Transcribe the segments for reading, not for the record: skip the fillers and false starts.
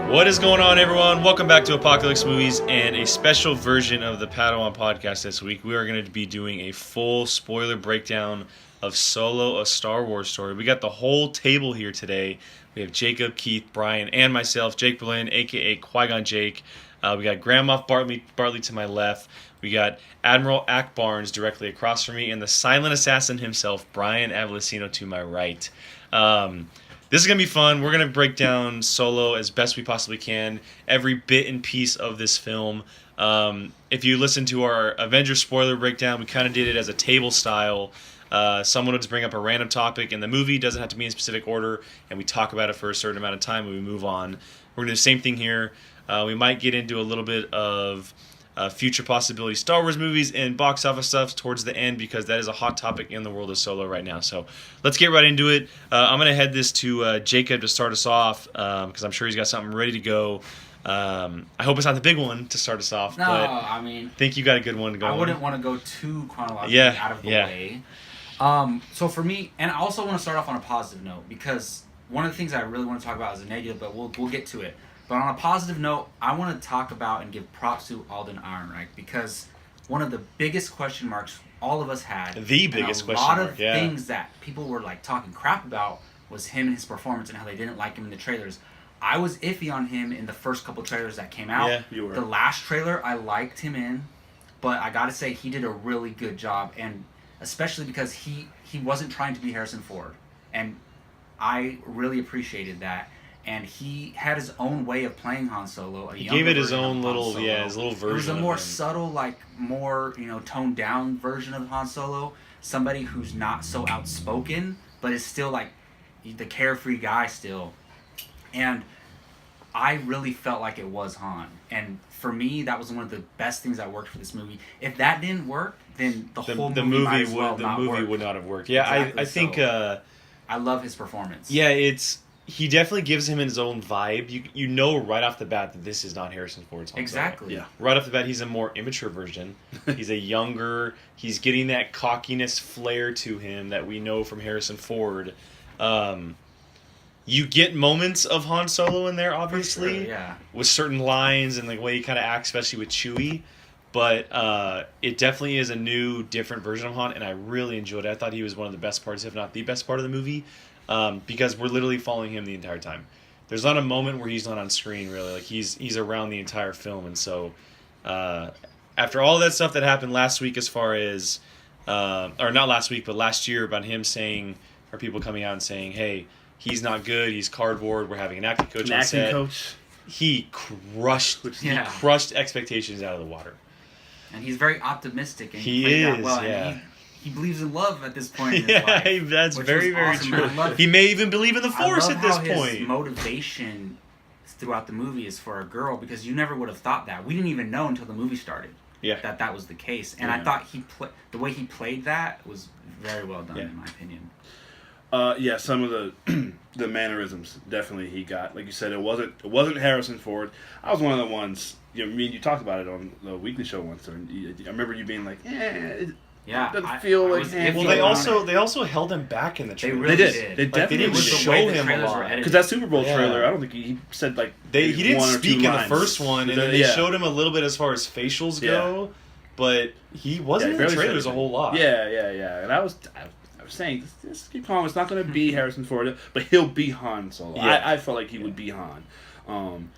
What is going on, everyone? Welcome back to Apocalypse Movies and a special version of the Padawan podcast this week. We are going to be doing a full spoiler breakdown of Solo, a Star Wars story. We got the whole table here today. We have Jacob, Keith, Brian, and myself, Jake Berlin, a.k.a. Qui-Gon Jake. We got Grand Moff Bartley to my left. We got Admiral Ack Barnes directly across from me, and the silent assassin himself, Brian Avellino, to my right. This is going to be fun. We're going to break down Solo as best we possibly can, every bit and piece of this film. If you listen to our Avengers spoiler breakdown, we kind of did it as a table style. Someone would just bring up a random topic in the movie, doesn't have to be in specific order, and we talk about it for a certain amount of time and we move on. We're going to do the same thing here. We might get into a little bit of future possibility Star Wars movies and box office stuff towards the end because that is a hot topic in the world of Solo right now. So let's get right into it. I'm going to head this to Jacob to start us off because I'm sure he's got something ready to go. I hope it's not the big one to start us off. No, but I mean... I think you got a good one to go I wouldn't want to go too chronologically out of the way. So for me, and I also want to start off on a positive note because one of the things I really want to talk about is a negative, but we'll get to it. But on a positive note, I want to talk about and give props to Alden Ehrenreich because one of the biggest question marks all of us had, the biggest question mark, a lot of things that people were like talking crap about was him and his performance and how they didn't like him in the trailers. I was iffy on him in the first couple trailers that came out. Yeah, you were. The last trailer I liked him in, but I gotta say he did a really good job, and especially because he wasn't trying to be Harrison Ford, and I really appreciated that. And he had his own way of playing Han Solo. He gave it his own little, his little version. It was a more subtle, like more, toned down version of Han Solo. Somebody who's not so outspoken, but is still like the carefree guy still. And I really felt like it was Han. And for me, that was one of the best things that worked for this movie. If that didn't work, then the whole movie might as well not work. Would not have worked. Yeah, exactly. I think. So, I love his performance. Yeah, he definitely gives him his own vibe. You know right off the bat that this is not Harrison Ford's Han Solo. Exactly. Yeah. Right off the bat, he's a more immature version. He's a younger. He's getting that cockiness flair to him that we know from Harrison Ford. You get moments of Han Solo in there, obviously, sure, yeah, with certain lines and the way he kind of acts, especially with Chewie. But it definitely is a new, different version of Han, and I really enjoyed it. I thought he was one of the best parts, if not the best part of the movie. Because we're literally following him the entire time. There's not a moment where he's not on screen, really. Like he's around the entire film, and so after all that stuff that happened last week, as far as or not last week, but last year, about him saying, or people coming out and saying, "Hey, he's not good. He's cardboard. We're having an acting coach on set." He crushed expectations out of the water. And he's very optimistic, and he is. Well, yeah. And he believes in love at this point in his life. That's very, very awesome. true. He may even believe in the Force at this point. His motivation throughout the movie is for a girl, because you never would have thought that. We didn't even know until the movie started that was the case. And I thought the way he played that was very well done, in my opinion. Some of the mannerisms definitely he got. Like you said, it wasn't Harrison Ford. I was one of the ones. You talked about it on the weekly show once. And I remember you being like, Yeah, doesn't feel like. Well, they also held him back in the trailer. They really did. They definitely didn't show him a lot. Because that Super Bowl trailer, I don't think he said like he didn't one or speak two in the lines. first one, and then they showed him a little bit as far as facials go, but he wasn't in the trailers a whole lot. Yeah. And I was saying, just keep calm. It's not going to be Harrison Ford, but he'll be Han Solo. Yeah. I felt like he would be Han, and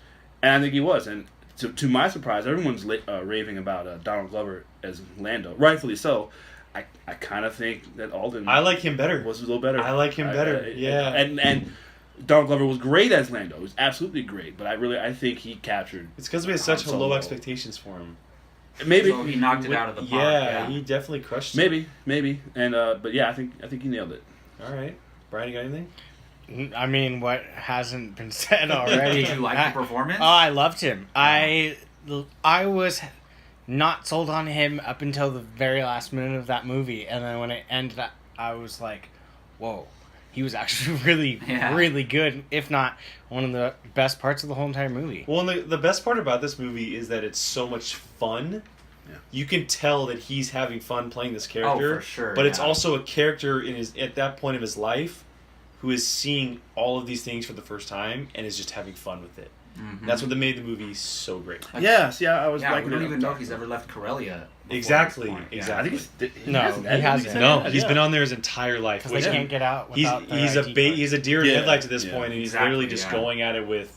I think he was. And to my surprise, everyone's raving about Donald Glover as Lando, rightfully so. I kind of think that Alden. I like him better. Was a little better. I like him better. And Donald Glover was great as Lando. He was absolutely great. But I think he captured. It's because we had such low expectations for him. Maybe so he knocked it out of the park. Yeah, he definitely crushed it. Maybe. And but yeah, I think he nailed it. All right, Brian, you got anything? I mean, what hasn't been said already? Did you like the performance? Oh, I loved him. I was not sold on him up until the very last minute of that movie, and then when it ended, I was like, "Whoa." He was actually really good, if not one of the best parts of the whole entire movie. Well, and the best part about this movie is that it's so much fun. Yeah. You can tell that he's having fun playing this character. Oh, for sure. But it's also a character at that point of his life who is seeing all of these things for the first time and is just having fun with it. Mhm. That's what made the movie so great. Yes, yeah, I was Yeah, like, we don't even know if he's ever left Corellia. before Exactly, this point. Yeah. exactly. I think No, hasn't. he hasn't. No, Yeah. he's been on there his entire life. Because they Which can't get out without their he's ID card. he's a deer in Yeah, headlights at this yeah. point, and he's Exactly, literally just yeah. going at it with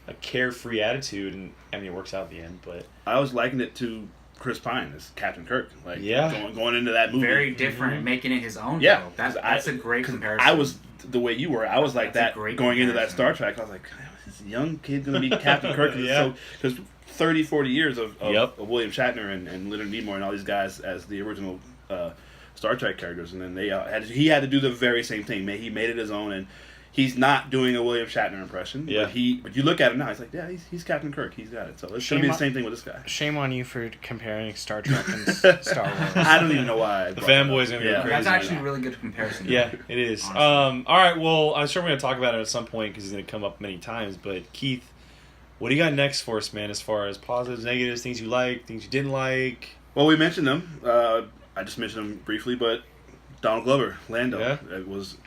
a carefree attitude, and I mean it works out in the end. But I was liking it to Chris Pine as Captain Kirk. Like, Yeah. going into that movie. Very different, making it his own. Yeah, though. That's a great 'cause comparison. I was the way you were. I was like That's a that great going into that comparison. Star Trek. I was like, is this young kid going to be Captain Kirk? Yeah. Because 30, 40 years of Yep. William Shatner and Leonard Nimoy and all these guys as the original Star Trek characters, and then he had to do the very same thing. He made it his own, and he's not doing a William Shatner impression. Yeah. But you look at him now, he's like, yeah, he's Captain Kirk. He's got it. So it's going to be the same thing with this guy. Shame on you for comparing Star Trek and Star Wars. I don't even know why. I The brought it fanboys up. gonna go crazy. That's actually a really good comparison. yeah, it is. Honestly. All right, well, I'm sure we're gonna talk about it at some point because it's gonna come up many times. But Keith, what do you got next for us, man? As far as positives, negatives, things you like, things you didn't like. Well, we mentioned them. I just mentioned them briefly, but Donald Glover, Lando, Yeah. it was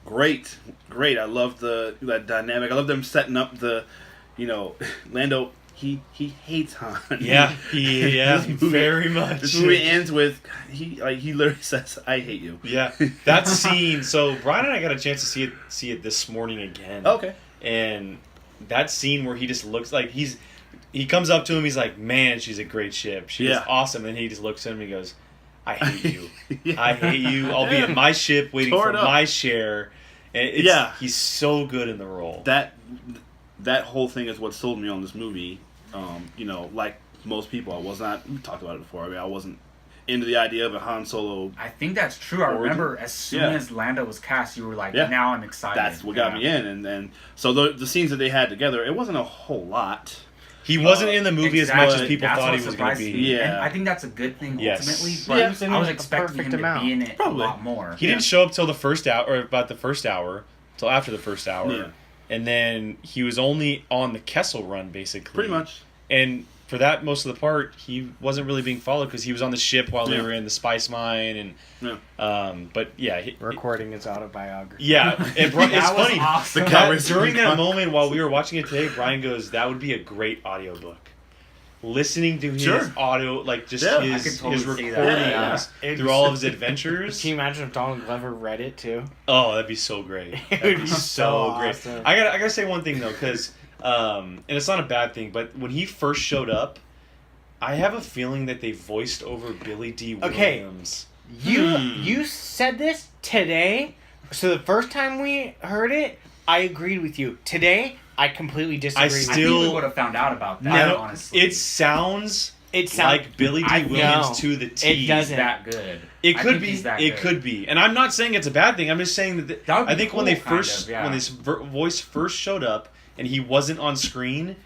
great. I love that dynamic. I love them setting up Lando. He hates Han. Yeah, This movie- very much. This movie ends with he literally says, "I hate you." Yeah, that scene. So Brian and I got a chance to see it this morning again. Okay. And that scene where he just looks like he comes up to him. He's like, "Man, she's a great ship. She's Yeah. awesome." And he just looks at him and he goes, "I hate you. Yeah. I hate you. I'll be in my ship waiting Tore for it up. my share." And he's so good in the role. That whole thing is what sold me on this movie. Like most people, I was not. We talked about it before. I mean, I wasn't into the idea of a Han Solo. I think that's true. I Origin. remember as soon Yeah. as Lando was cast, you were like, Yeah. now I'm excited. That's what got me in, and so the scenes that they had together, it wasn't a whole lot. He wasn't in the movie as much as Exactly. people That's thought what he was going to surprised be. me. Yeah. And I think that's a good thing Yes. ultimately, Yeah, but he was in I was it a expecting perfect him to amount. be in it Probably. a lot more. He didn't show up till about the first hour, till after the first hour. Yeah. And then he was only on the Kessel Run, basically. Pretty much. And for that, most of the part, he wasn't really being followed because he was on the ship while they Yeah. were in the spice mine. And but yeah, Recording his autobiography. yeah. It's That was funny. awesome. The That- covers. during that moment while we were watching it today, Brian goes, "That would be a great audiobook." Listening to his Sure. audio, like just Yeah, I his could totally his see recordings that. Yeah. through all of his adventures. Can you imagine if Donald Glover read it too? Oh, that'd be so great. It That'd would be be so great. awesome. I gotta say one thing though, because and it's not a bad thing, but when he first showed up, I have a feeling that they voiced over Billy D. Okay. Williams. You said this today, so the first time we heard it, I agreed with you. Today, I completely disagree. I I think still- we would have found out about that, No, honestly. it sounds It sounds like Billy D. I Williams know. to the T. It He's doesn't. that good. It I could think be. he's that It good. could be, and I'm not saying it's a bad thing. I'm just saying that, That would be I think when cool, they kind first of, yeah. when this voice first showed up and he wasn't on screen,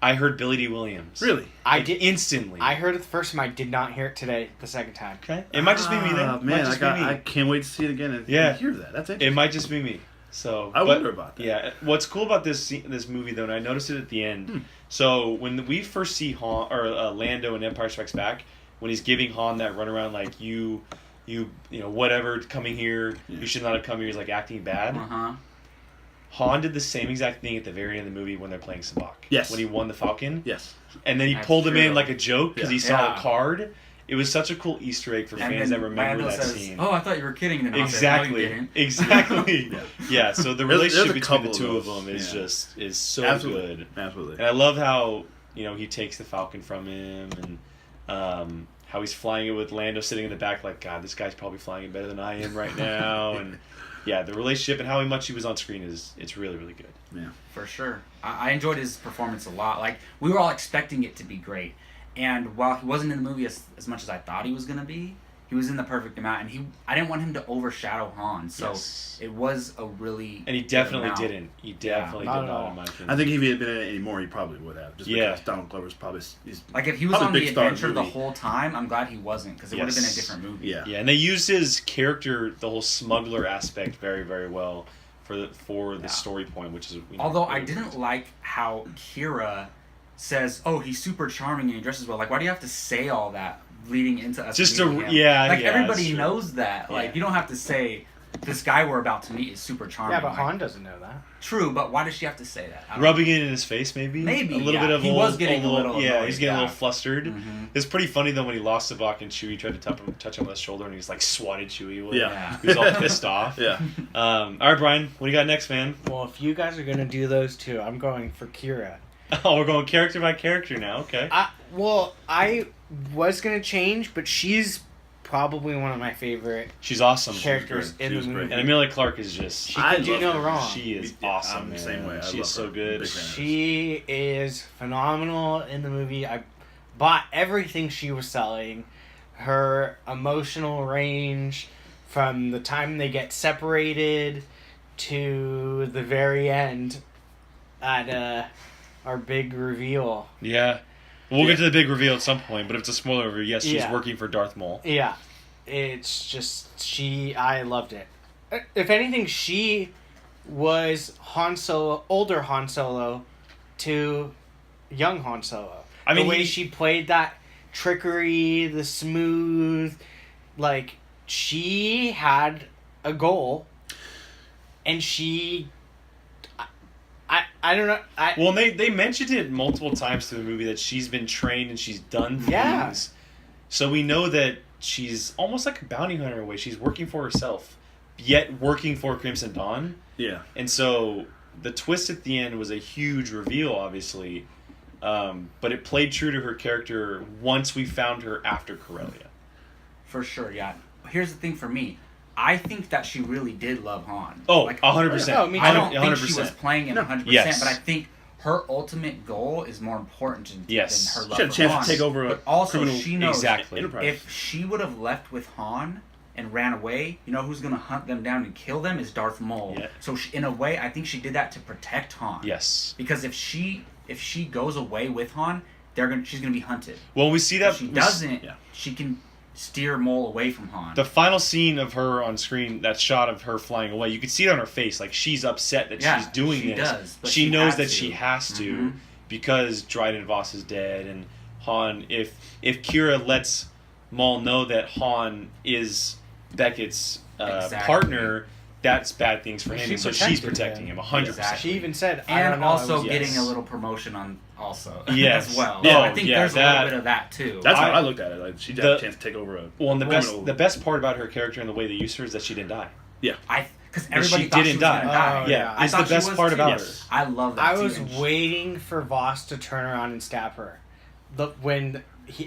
I heard Billy D. Williams. Really? I Like, did. instantly. I heard it the first time. I did not hear it today. The second time. Okay. It might just be me then. Ah, It man, might just be me. I can't wait to see it again and Yeah. hear that. That's It interesting. might just be me. So I wonder about that. Yeah, what's cool about this movie though, and I noticed it at the end. So when we first see Lando in Empire Strikes Back, when he's giving Han that runaround like you whatever coming here, you should not have come here. He's like acting bad. Uh-huh. Han did the same exact thing at the very end of the movie when they're playing Sabacc. Yes. When he won the Falcon. Yes. And then he That's pulled him in true. like a joke because Yeah. he saw Yeah. a card. It was such a cool Easter egg for And fans then that remember Lando that says, scene. "Oh, I thought you were kidding." And then Han says, "No, you Exactly. didn't." Exactly. Yeah. Yeah. So the There's relationship a between couple the of two of those, them is yeah. is so Absolutely. good. Absolutely. And I love how he takes the Falcon from him and how he's flying it with Lando sitting in the back like, God, this guy's probably flying it better than I am right now. And yeah, the relationship and how much he was on screen it's really, really good. Yeah. For sure. I enjoyed his performance a lot. Like, we were all expecting it to be great. And while he wasn't in the movie as much as I thought he was going to be, he was in the perfect amount. And I didn't want him to overshadow Han. So Yes. it was a really And he good definitely amount. didn't. He definitely not did at not, all. in my opinion. I think if he had been in it anymore, he probably would have. Just Yeah. because Donald Glover's probably he's Like, if he was Probably on big the star adventure the movie. whole time, I'm glad he wasn't. Because it would have been a Yes. different movie. yeah. Yeah, and they used his character, the whole smuggler aspect, very, very well for the Yeah. story point, which is Although I really didn't great. like how Kira says, "Oh, he's super charming and he dresses well." Like, why do you have to say all that leading into us? Just meeting to- him? yeah, like yeah, everybody that's true. knows that. Like, Yeah. you don't have to say this guy we're about to meet is super charming. Yeah, but like, Han doesn't know that. True, but why does she have to say that? I don't Rubbing it in his face, maybe. Maybe, a little yeah. bit of. He was getting a little Yeah, annoyed, he's getting a yeah. little flustered. Mhm. It's pretty funny though when he lost the Bach and Chewie tried to touch him on the shoulder and he's like swatted Chewie. With Yeah. He was all pissed off. Yeah. All right, Brian, what do you got next, man? Well, if you guys are gonna do those two, I'm going for Kira. Oh, we're going character by character now. Okay. I was gonna change, but she's probably one of my favorite She's awesome. characters great. in She the was great. movie. And Amelia Clark is just. She can do love no her. wrong. She is Yeah, awesome, I'm the man. same way. I She love is so her. good. Big fan. She is phenomenal in the movie. I bought everything she was selling. Her emotional range from the time they get separated to the very end at our big reveal. Yeah. We'll get to the big reveal at some point, but if it's a spoiler reveal, yes, she's Yeah. working for Darth Maul. Yeah. It's just I loved it. If anything, she was Han Solo, older Han Solo to young Han Solo. I mean, the way he- she played that trickery, the smooth, like she had a goal, and she. I don't know. Well, they mentioned it multiple times through the movie that she's been trained and she's done things. Yeah. So we know that she's almost like a bounty hunter in a way. She's working for herself, yet working for Crimson Dawn. Yeah. And so the twist at the end was a huge reveal, obviously. But it played true to her character once we found her after Corellia. For sure, yeah. Here's the thing for me. I think that she really did love Han. Oh, Like, 100%. Oh, me I don't 100%. think she was playing it 100%, Yes. but I think her ultimate goal is more important Yes. than her love She had a for chance Han. to take over a But also, criminal she knows Exactly. enterprise. if she would have left with Han and ran away, you know who's going to hunt them down and kill them is Darth Maul. Yeah. So in a way, I think she did that to protect Han. Yes. Because if she goes away with Han, she's gonna be hunted. Well, we see that. If she doesn't, yeah. she can steer Maul away from Han. The final scene of her on screen, that shot of her flying away, you could see it on her face. Like, she's upset that Yeah, she's doing she this. does, but she she knows had that to. she has to Mhm. because Dryden Voss is dead. And Han, if Kira lets Maul know that Han is Beckett's Exactly. partner, that's bad things for him. She And so she's protected protecting him. him 100%. Exactly. She even said, I and don't know, I also was- getting yes. a little promotion on also Yes. as well. Yeah. So I think Yeah, there's a that- little bit of that too. That's how I- I looked at it. Like she had the- a chance to take over a. Well, and the criminal- best part about her character and the way they used her is that she didn't die. Because And everybody she thought she didn't was die. gonna die. Oh, Yeah, yeah. I it's the thought she best was part too. about Yes. her. I love that. I too, was and she- waiting for Voss to turn around and stab her.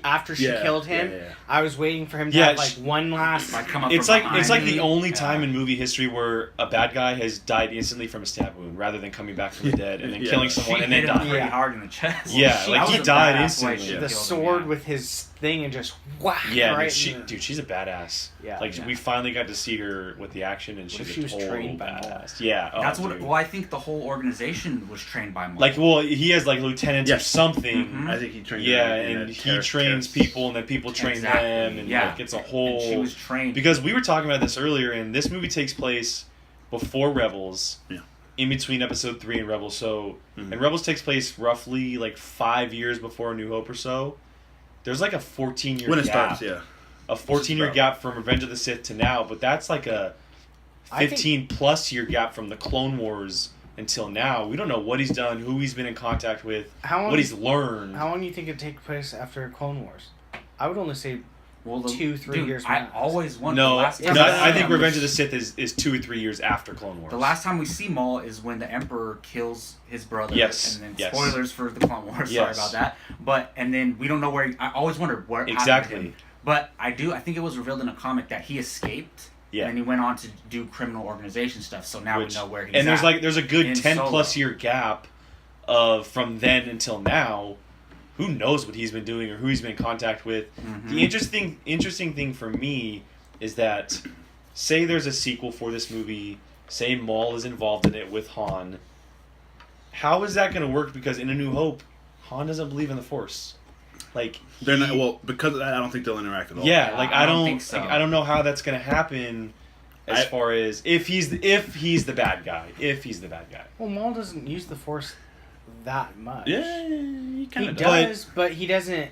After she Yeah, killed him, yeah, yeah. I was waiting for him to Yeah, have like one last. Like, come up It's from like behind. it's like the me. only time Yeah. in movie history where a bad guy has died instantly from a stab wound rather than coming back from the dead and then Yeah. killing She someone and hit then him dying. pretty Yeah. hard in the chest. Yeah, She- like, that he was a died badass way instantly. she The the killed him, sword yeah. with his thing and just whack Yeah, right but in the- she's a badass. Yeah. Like Yeah. we finally got to see her with the action, and What she's if a she was total trained by Maul? badass. Yeah, oh, That's what. dude. Well, I think the whole organization was trained by Maul. Like, well, he has like lieutenants or Yes. something. Mhm. I think he trained. Yeah, her in and a he terrorist- trains people, and then people train Exactly, them, and yeah. like it's a and whole. she was trained Because we were talking about this earlier, and this movie takes place before Rebels. Yeah. In between Episode 3 and Rebels, so Mhm. and Rebels takes place roughly like 5 years before A New Hope or so. There's like a 14-year When it gap. starts, yeah. A 14-year about- gap from Revenge of the Sith to now, but that's like a I think- 15-plus year gap from the Clone Wars until now. We don't know what he's done, who he's been in contact with, How long? what he's learned. How long do you think it'd take place after Clone Wars? I would only say well, 2-3 years I max. always wondered. No, the last no, time I think see him- Revenge of the Sith is 2 or 3 years after Clone Wars. The last time we see Maul is when the Emperor kills his brother. Yes, And then yes. spoilers for the Clone Wars. Sorry Yes. about that. But and then we don't know where. I always wondered where happened to Exactly. him. But I think it was revealed in a comic that he escaped. Yeah. And then he went on to do criminal organization stuff. So now we know where he's and at. there's a good in 10-plus Solo. year gap of from then until now. Who knows what he's been doing or who he's been in contact with? Mhm. The interesting thing for me is that, say there's a sequel for this movie, say Maul is involved in it with Han. How is that going to work? Because in A New Hope, Han doesn't believe in the Force. Like They're not well because of that. I don't think they'll interact at all. yeah, Yeah, like I I don't don't think so. like, I don't know how that's going to happen. As I- far as if he's the bad guy, Well, Maul doesn't use the Force that much. Yeah, he kind He of does, but he doesn't.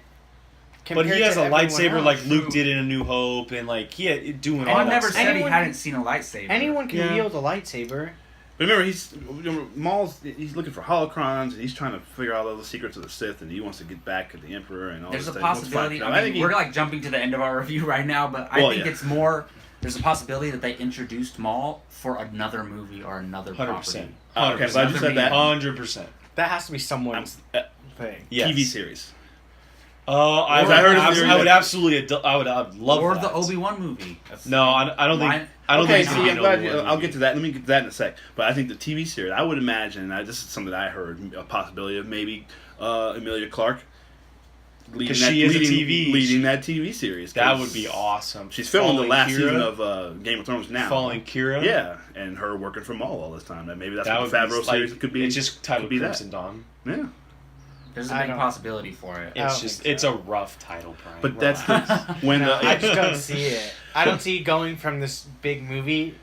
But he has a everyone lightsaber else. like Luke did in A New Hope, and like he doing all Anyone that never stuff. said Anyone- he hadn't seen a lightsaber. Anyone can Yeah. wield a lightsaber. But remember, Maul's he's looking for holocrons and he's trying to figure out all the secrets of the Sith and he wants to get back at the Emperor and all There's a this stuff. possibility. Well, I mean, think we're like jumping to the end of our review right now, but I Well, think yeah. it's more. There's a possibility that they introduced Maul for another movie or another 100%. property. Okay, glad you said that. 100%. That has to be someone's I'm- thing. Yes. TV series. I Or I heard would, it's I would absolutely, I'd love Or that. the Obi-Wan movie. That's- No, I don't think. Why- I don't Okay, think. it's see, gonna I'm be glad an you, Obi-Wan I'll movie. get to that. Let me get to that in a sec. But I think the TV series, I would imagine, this is something that I heard, a possibility of maybe Emilia Clarke leading 'Cause that, she is a leading, TV. leading that TV series. That 'cause would be awesome. She's filming the Following last Kira, season of Game of Thrones now. Following Kira. Yeah, and her working for Maul all this time. And maybe that's that what would the be Favreau like, series could be. It's just titled could be that. Crimson Dawn. Yeah. There's a I big don't- possibility for it. I don't It's just think it's so. a rough title, Brian. But that's Relax. when No, I the just don't see it. I don't see it going from this big movie.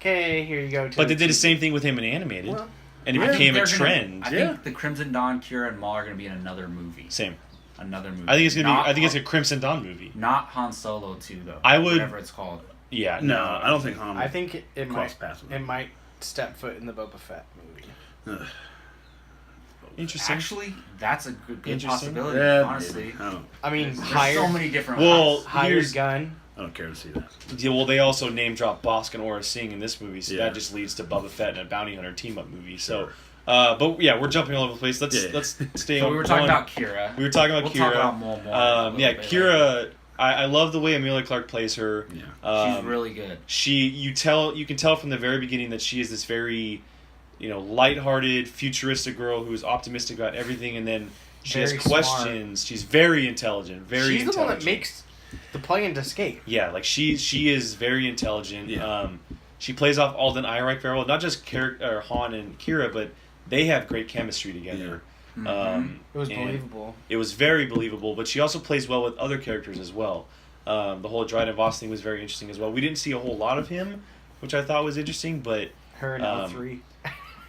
Okay, here you go. To But they did the same thing with him in animated, Well, and it I think became a they're gonna- trend. I Yeah. think the Crimson Dawn, Kira, and Maul are going to be in another movie. Same. Another movie. I think it's gonna Not be. I think it's Han- a Crimson Dawn movie. Not Han Solo 2, though. I would- Whatever it's called. Yeah. no, I don't think Han. I think it cross might. paths with It him. might step foot in the Boba Fett movie. Ugh. Interesting. Actually, that's a good Interesting. possibility, Yeah, honestly. maybe. I don't. I mean, There's hired, so many different Well, paths. hired here's- gun. I don't care to see that. Yeah, well, they also name drop Bosk and Aura Singh in this movie, so Yeah. that just leads to Boba Fett and a bounty hunter team up movie. So, Sure. but yeah, we're jumping all over the place. Let's Yeah. let's stay So on. we were talking one. about Kira. We were talking about We'll Kira. talk about more in a little Yeah, bit Kira. later. I love the way Emilia Clarke plays her. Yeah. She's really good. You can tell from the very beginning that she is this very, lighthearted, futuristic girl who is optimistic about everything, and then she Very has questions. She's very intelligent. Very She's the intelligent. one that makes the play and escape. Yeah, like she is very intelligent. Yeah. She plays off Alden Ehrenreich very well. Not just Han and Kira, but they have great chemistry together. It was and believable. It was very believable, but she also plays well with other characters as well. The whole Dryden Voss thing was very interesting as well. We didn't see a whole lot of him, which I thought was interesting, but Her and um, L3.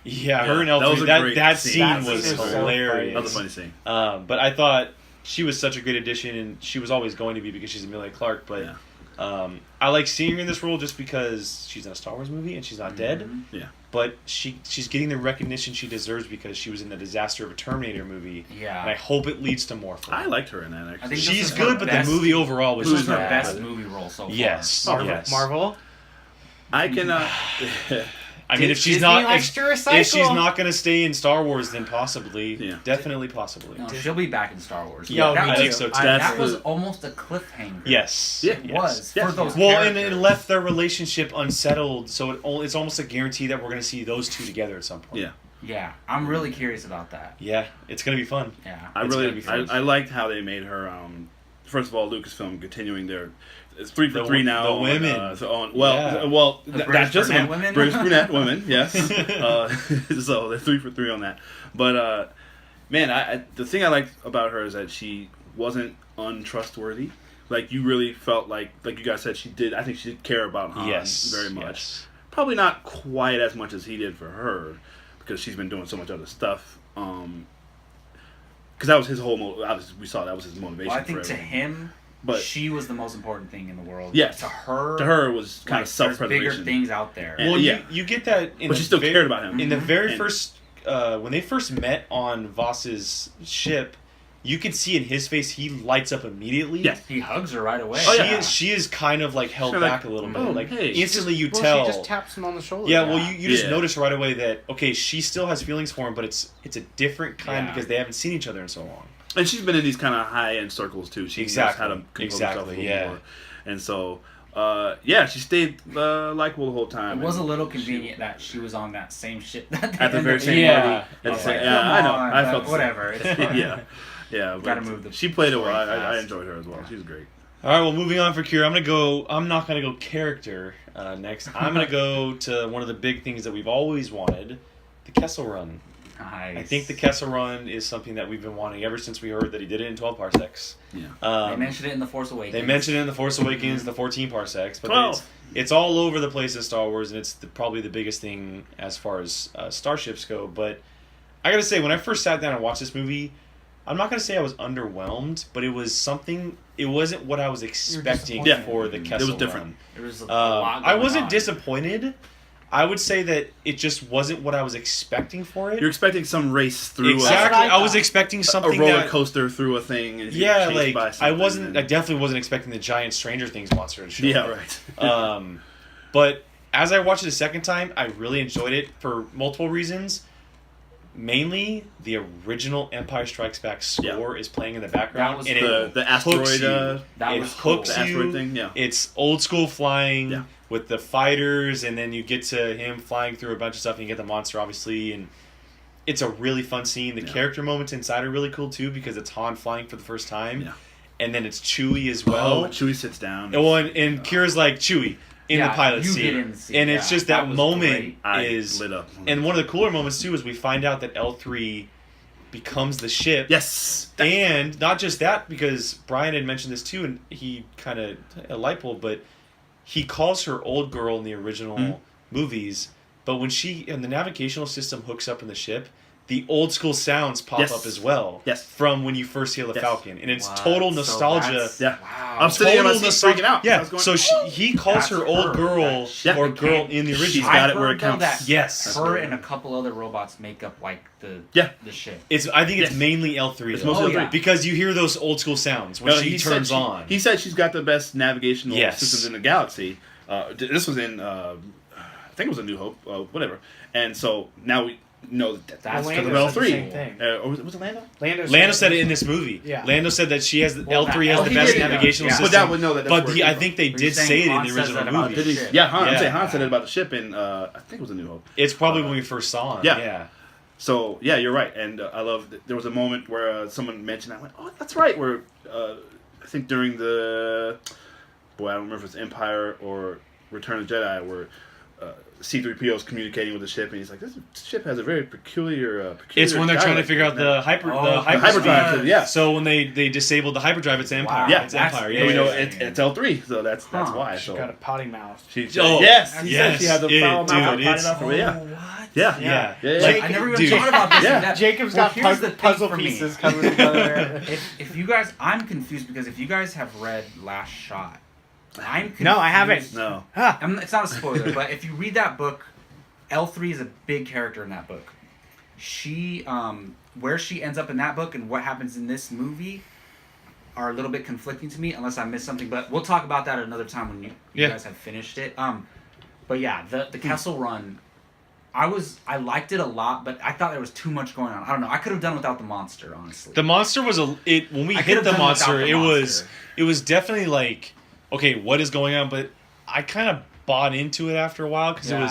yeah, her and that was L3, a that great scene scene. That was scene was so hilarious. That was a funny scene. But I thought she was such a great addition, and she was always going to be because she's Emilia Clarke. But Yeah. I like seeing her in this role just because she's in a Star Wars movie and she's not dead. Yeah. But she's getting the recognition she deserves because she was in the Disaster of a Terminator movie. Yeah. And I hope it leads to more for her. I liked her in that, actually. I think She's this is her good, but best- the movie overall was This just is her bad. best movie role so far. Yes. Marvel. yes. Marvel. I can. I mean, if she's Disney not likes to if she's recycle. not going to stay in Star Wars, then possibly, Yeah. definitely possibly. No, she'll be back in Star Wars. Yeah, that I was, think so, too. That's that was the- almost a cliffhanger. Yes. Yeah. It yes. was Yes. for those Well, and it characters. left their relationship unsettled, so it's almost a guarantee that we're going to see those two together at some point. Yeah. Yeah, I'm really curious about that. Yeah, it's going to be fun. Yeah. I It's gonna really, be fun. I liked how they made her. First of all, Lucasfilm continuing their. It's 3 for The 3 now. the on, women. Well, The that's British just brunette women. women? British brunette women, yes. So they're 3 for 3 on that. But man, the thing I liked about her is that she wasn't untrustworthy. Like you really felt like you guys said, she did. I think she did care about Han Yes. very much. Yes. Probably not quite as much as he did for her, because she's been doing so much other stuff. Because that was his whole. Obviously, we saw that was his motivation. Well, I think for to everything. him, But- she was the most important thing in the world. Yes. To her, it was kind of there's self-preservation. bigger things out there. And- Well, yeah. you get that in But the she still very- cared about him. In the very And- first, when they first met on Voss's ship, you could see in his face he lights up immediately. Yes. He hugs her right away. Oh, She yeah. she is kind of like held Kinda like, back a little bit. oh, Like hey. instantly you Well, tell. she just taps him on the shoulder. Yeah, well, you just Yeah. notice right away that okay, she still has feelings for him, but it's a different kind Yeah. because they haven't seen each other in so long. And she's been in these kind of high-end circles too. She knows how to Exactly. compose Exactly, herself a little yeah. more. And so, yeah, she stayed likable the whole time. It was a And little convenient that she was on that same ship that they at the ended very up same being Yeah. party. on. At I the was same- like, yeah, I know. come on, I but felt the same. whatever. It's fine. yeah. Gotta but move the she played it well. story I fast. enjoyed her as well. She was great. All right, well, moving on for Kira, I'm not gonna go character next. I'm gonna go to one of the big things that we've always wanted, the Kessel Run. Nice. I think the Kessel Run is something that we've been wanting ever since we heard that he did it in 12 parsecs. Yeah. They mentioned it in The Force Awakens. They mentioned it in The Force Awakens, the 14 parsecs, but 12. it's all over the place in Star Wars, and it's probably the biggest thing as far as starships go. But I gotta say, when I first sat down and watched this movie, I'm not gonna say I was underwhelmed, but it was something. It wasn't what I was expecting disappointed. for the Kessel It was different. Run. There was a lot I going wasn't on. disappointed. I would say that it just wasn't what I was expecting for it. You're expecting some race through Exactly. what I I was thought. expecting a something roller that, coaster through a thing. And yeah, chased like by I something wasn't. and- I definitely wasn't expecting the giant Stranger Things monster to show Yeah, up. right. But as I watched it the second time, I really enjoyed it for multiple reasons. Mainly, the original Empire Strikes Back score is playing in the background, That was and cool. it the hooks asteroid. you. That It was cool. hooks The asteroid you. thing, yeah. It's old school flying Yeah. with the fighters, and then you get to him flying through a bunch of stuff, and you get the monster, obviously, and it's a really fun scene. The Yeah. character moments inside are really cool too, because it's Han flying for the first time, Yeah. and then it's Chewie as Oh, well. when Chewie sits down. And Kira's like, Chewie in Yeah, the pilot you seat, get in the seat, and it's yeah. just that That was moment great. I is lit up. and one of the cooler moments too is we find out that L3 becomes the ship. Yes. And not just that, because Brian had mentioned this too, and he kind of a light bulb, but he calls her old girl in the original Mhm. movies. But when the navigational system hooks up in the ship, the old school sounds pop Yes. up as well. Yes. From when you first hear the Yes. Falcon, and it's What? total So nostalgia. that's- Yeah. Wow. I'm sitting in my Total seat nostalgia. freaking out. I Yeah. was going, So he calls That's her old her. girl Yeah. or girl in the She's original. got I've it where heard, it though, counts. that Yes. her and a couple other robots make up like the Yeah. ship. I think it's Yes. mainly L3. It's though. mostly Oh, L3. yeah. Because you hear those old school sounds when she He said turns on. He said she's got the best navigational Yes. systems in the galaxy. This was in, I think it was A New Hope, whatever. And so now we know that that's Well, because of Lando said the L3. same thing. Or was it Lando? Lando said it in this movie. Yeah. Lando said that she has Well, L3 has that- the he best did, yeah. navigational Yeah. system. But that would know that that's But where it I came think they Were you did saying say it in Han the says original that about movie. the Did he? ship? Yeah, Han. I'm Yeah. saying Han said it about the ship in, I think it was A New Hope. It's probably when we first saw him. Yeah. Yeah. So yeah, you're right, and I love. There was a moment where someone mentioned. I went, "Oh, that's right." Where I think during the, I don't remember if it's Empire or Return of the Jedi, where C-3PO is communicating with the ship, and he's like, "This ship has a very peculiar." It's when they're trying to dialect." figure out And the then- hyper Oh, the the hyperdrive. hyperdrive, yeah. So when they disabled the hyperdrive, it's Empire. Wow. Yeah. It's Empire. And Yeah. we know yeah. it's L3, so that's Huh. why. She So got a potty mouth. she Oh, yes, he yes, said she had the it- foul dude, mouth it's- enough. Oh, Yeah, what? yeah, Yeah. yeah. Like, I never even dude. thought about this. Yeah. That- Jacob's well, got here's the thing puzzle for me. pieces coming together. If you guys, I'm confused because if you guys have read Last Shot, I'm confused. No, I haven't. No, Ah. It's not a spoiler, but if you read that book, L3 is a big character in that book. She, where she ends up in that book and what happens in this movie are a little bit conflicting to me, unless I missed something. But we'll talk about that another time when you Yeah. guys have finished it. But yeah, the Kessel Run, I liked it a lot, but I thought there was too much going on. I don't know. I could have done without the monster, honestly. The monster was when we I hit could've the done monster, without the monster. it was definitely like, okay, what is going on? But I kind of bought into it after a while because Yeah.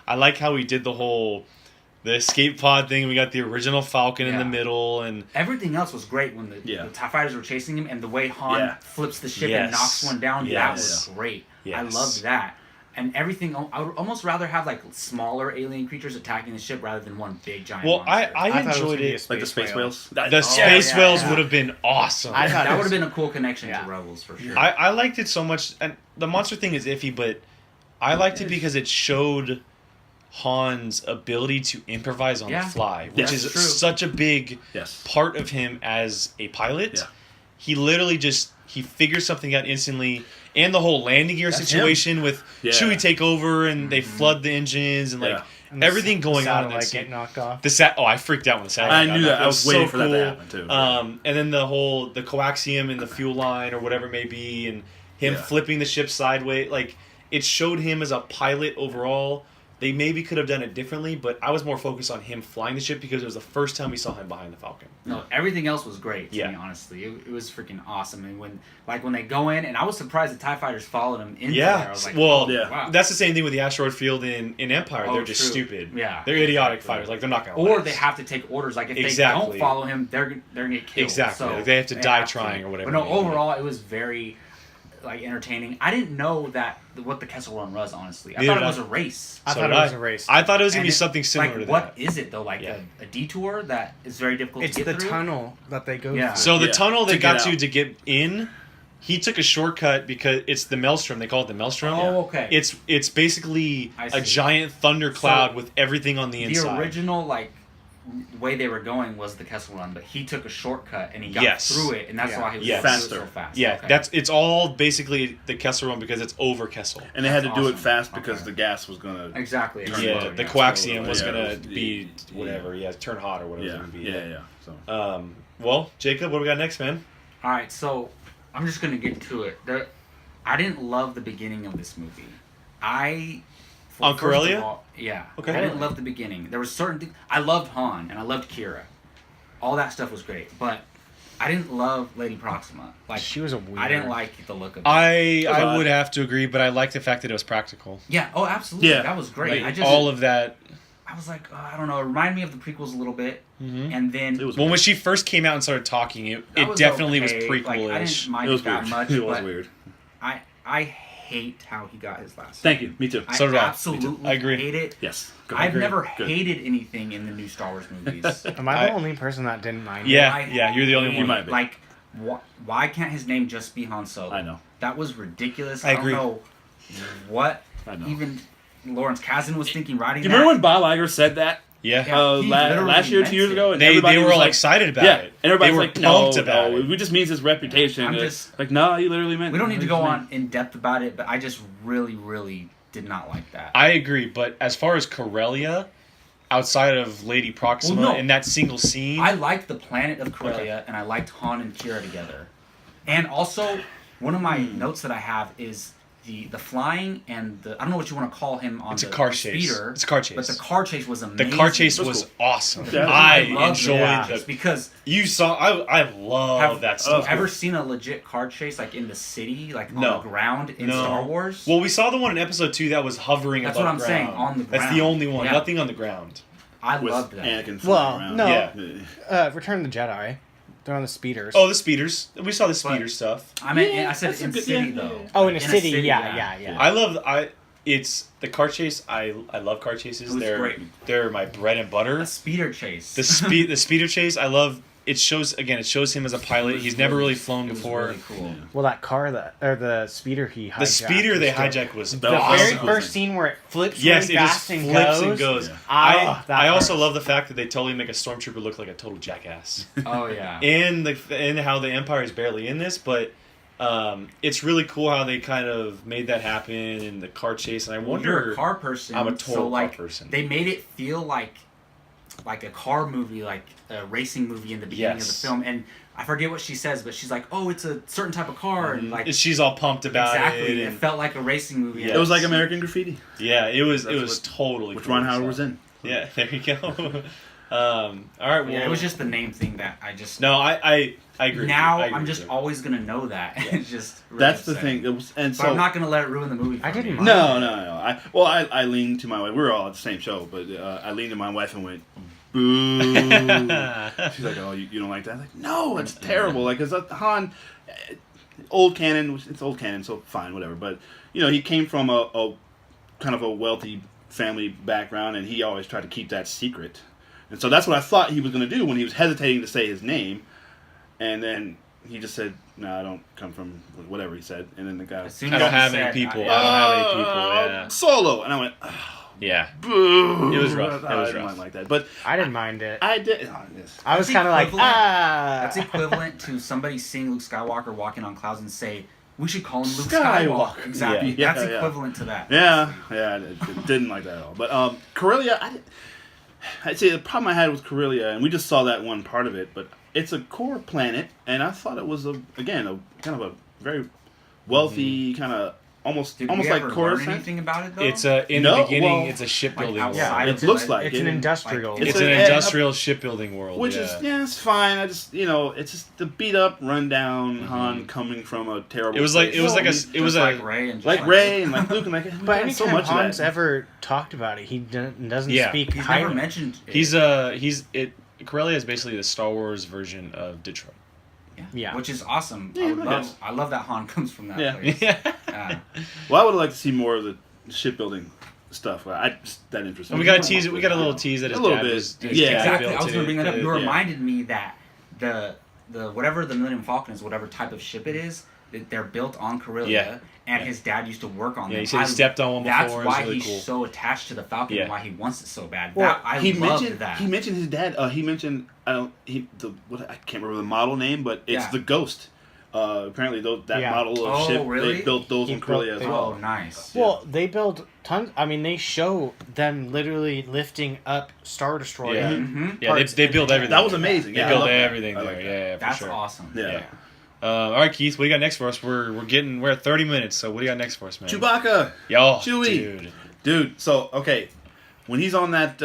I like how we did the escape pod thing. We got the original Falcon in Yeah. the middle, and Everything else was great when the TIE fighters were chasing him, and the way Han Yeah. flips the ship Yes. and knocks one down, that Yes. was great. I Yes. loved that. And everything, I would almost rather have like smaller alien creatures attacking the ship rather than one big giant well, monster. I thought it was enjoyed gonna be a it. like the space whales. The space yeah, whales yeah. would have been awesome. I thought that it would was- have been a cool connection Yeah. to Rebels for sure. I liked it so much, and the monster thing is iffy, but I liked it because it showed Han's ability to improvise on Yeah. the fly, which Yes. is That's true. such a big Yes. part of him as a pilot. Yeah. He literally he figures something out instantly, and the whole landing gear That's situation with Yeah. Chewie take over and they flood the engines and like Yeah. And the everything going on. in that satellite scene. get knocked off. I freaked out when the satellite. I got knew knocked. that. It I was waiting so for that to cool. happen, too. And then the coaxium and the fuel line or whatever it may be, and him Yeah. flipping the ship sideways. Like it showed him as a pilot overall. They maybe could have done it differently, but I was more focused on him flying the ship because it was the first time we saw him behind the Falcon. No, everything else was great to Yeah. me, honestly. It was freaking awesome. And when they go in, and I was surprised the TIE fighters followed him in there. I was like, well, oh, yeah. wow. that's the same thing with the asteroid field in Empire. Oh, They're just true. stupid. Yeah, They're idiotic exactly. fighters. Like they're not gonna. Or last. they have to take orders. Like if they Exactly. don't follow him, they're gonna get killed. Exactly. So Like, they have to die have trying or whatever But no, it may be. overall it was very entertaining. I didn't know what the Kessel Run was. Honestly, I Neither thought it did was I. a race. I So thought did it was a race. I thought it was gonna And be it- something similar like, to what that. is it though? Like Yeah. a detour that is very difficult It's to the get through? tunnel that they go Yeah. through. So the Yeah. tunnel they To got get to out. to get in, he took a shortcut because it's the Maelstrom. They call it the Maelstrom. Oh, okay. It's basically I a see. giant thunder cloud So, with everything on the the inside. original way they were going was the Kessel Run, but he took a shortcut and he got Yes. through it, and that's Yeah. why he was Yes. able to do it Faster. so fast. Yeah, Okay. it's all basically the Kessel Run because it's over Kessel. And they had to That's do it awesome. fast because Okay. the gas was gonna. exactly. Turn Yeah, low, the yeah. coaxium was Yeah, gonna it was- be yeah. whatever. Yeah, turn hot or whatever it's Yeah, gonna be. yeah. So Well, Jacob, what do we got next, man? All right, so I'm just gonna get to it. I didn't love the beginning of this movie. On first of Corellia? all, yeah. Okay. I didn't love the beginning. There was certain things. I loved Han and I loved Kira. All that stuff was great, but I didn't love Lady Proxima. Like She was a weird. I didn't like the look of it. I odd. would have to agree, but I like the fact that it was practical. Yeah. Oh, absolutely. Yeah. That was great. Like, I just all of that. I was like, I don't know. It reminded me of the prequels a little bit, Mhm. and then It was Well, when she first came out and started talking, that it definitely okay. was Like, I prequel-ish. didn't mind it it, was that weird. much, It was but weird. I hate how he got his last. Thank you. Me too. I So did I. absolutely I agree. hate it. Yes. I've Agree. never Good. hated anything in the new Star Wars movies. Am I the I- only person that didn't mind it? Yeah, I yeah, you're the only hate one. You might be. Like, why can't his name just be Han Solo? I know. That was ridiculous. I I agree. don't know what I know. even Lawrence Kasdan was thinking writing Do you that. remember when Bob Iger said that Yeah. Yeah. He literally last year, 2 years meant ago? it. And They everybody were was all like, excited about yeah, it. and everybody's they were like, no, pumped about no, it. it just means his reputation. I'm And just- like, no, he literally meant. We don't need to he go just on meant- in depth about it, but I just really did not like that. I agree, but as far as Corellia, outside of Lady Proxima, Well, no. in that single scene, I liked the planet of Corellia, and I liked Han and Kira together. And also, one of my notes that I have is the flying and the I don't know what you want to call him on it's a the car chase. speeder. It's a car chase. But the car chase was The amazing. car chase That's was cool. awesome. Yeah. I loved enjoyed the car the. chase because You saw, I love have that you stuff. ever seen a legit car chase like in the city, like on No. the ground in No. Star Wars? Well, we saw the one in episode 2 that was hovering That's above what I'm ground. saying, on the That's the ground. only one. Yeah. Nothing on the ground. I with loved that. Anakin Well, flying around. no. Yeah. Return of the Jedi. They're on the speeders. Oh, the speeders. We saw the speeder stuff. I mean, Yeah, I said that's a in good- city yeah, though. yeah. Oh, in a city. city, Yeah. It's the car chase. I love car chases. It was great. They're my bread and butter. A speeder chase. The speeder chase. I love. It shows him as a pilot. He's never really flown It was before. really cool. Well, that car or the speeder he hijacked. The speeder was they dope. hijacked was The The Awesome. very first scene where it flips Yes, really it just fast and flips goes. and goes. Yeah. That I also part. love the fact that they totally make a stormtrooper look like a total jackass. Oh yeah. and how the Empire is barely in this, but it's really cool how they kind of made that happen in the car chase. And I Well, wonder. you're a car person. I'm a total so, car like, person. They made it feel like a car movie, like a racing movie in the beginning of the Yes. film. And I forget what she says, but she's like, "Oh, it's a certain type of car," and like And she's all pumped about exactly, it. it And, felt like a racing movie. Yeah. It was like American Graffiti, yeah, it was That's totally which cool. Ron Howard So- was in. Yeah, there you go. All right, well, Yeah, it was just the name thing that I just. no, I agree. Now I agree I'm with just you. always gonna know that. Yeah. It's just really That's the upsetting. thing. It was, and But so I'm not gonna let it ruin the movie. For I didn't me. mind no. I leaned to my wife. We were all at the same show, but I leaned to my wife and went, "Boo." She's like, "Oh, you don't like that?" I'm like, no, it's terrible. Like, cause Han, old canon. It's old canon, so fine, whatever. But he came from a kind of a wealthy family background, and he always tried to keep that secret. And so that's what I thought he was going to do when he was hesitating to say his name, and then he just said, "No, I don't come from whatever he said." And then the guy, As soon I as don't he have said, any people. I- I don't have any people. Yeah, Solo, and I went, oh, yeah. boo. It was rough. It I was didn't rough. like that, but I didn't mind it. I did. Oh, yes. I was That's kind of like, equivalent- ah. That's equivalent to somebody seeing Luke Skywalker walking on clouds and say, "We should call him Luke Skywalker." Skywalker." Exactly. Yeah. That's Yeah. equivalent to that. Yeah, I didn't like that at all. But Corellia, I'd say the problem I had with Corellia, and we just saw that one part of it, but it's a core planet, and I thought it was a kind of a very wealthy kind of almost Did almost we like ever learn Coruscant. anything about it though? It's in No, the beginning. well, It's a shipbuilding like world. outside It of looks it, like It's it. an industrial. Like, It's It's an a- industrial shipbuilding world. Which yeah. is it's fine. I just it's just the beat up, rundown Han coming from a terrible. It was like- place. it was like a- Just it was like a- Ray and just like Ray and like Luke and like we've But done anytime so much Han's of that. ever talked about it, he doesn't Yeah. speak He's highly. never mentioned. It. Corellia is basically the Star Wars version of Detroit. Yeah. Which is awesome. Yeah, I guess. I love that Han comes from that Yeah. place. Yeah. Well, I would have liked to see more of the shipbuilding stuff. I just that interesting. And we got a tease. We got a little tease that his A little dad bit. was. Yeah. his dad Exactly. built I was it. going to bring that up. You Yeah. reminded me that the whatever the Millennium Falcon is, whatever type of ship it is, they're built on Corellia, Yeah. and his dad used to work on them. Yeah, he said he stepped on one before. That's It was why really he's cool. so attached to the Falcon Yeah. and why he wants it so bad. Well, I he loved mentioned that. he mentioned his dad. He mentioned I can't remember the model name, but it's Yeah. the Ghost. Apparently, that Yeah. model of Oh, ship really? they built those He in Corellia as built- well. Oh, nice. Well, they build tons. I mean, they show them literally lifting up Star Destroyer. Yeah. Mm-hmm. Yeah, they build everything. That was amazing. They Yeah, I build love that. everything I there. like that. Yeah, for That's sure. awesome. Yeah. All right, Keith, what do you got next for us? We're at 30 minutes, so what do you got next for us, man? Chewbacca, Yo, Chewie. dude. So okay, when he's on that,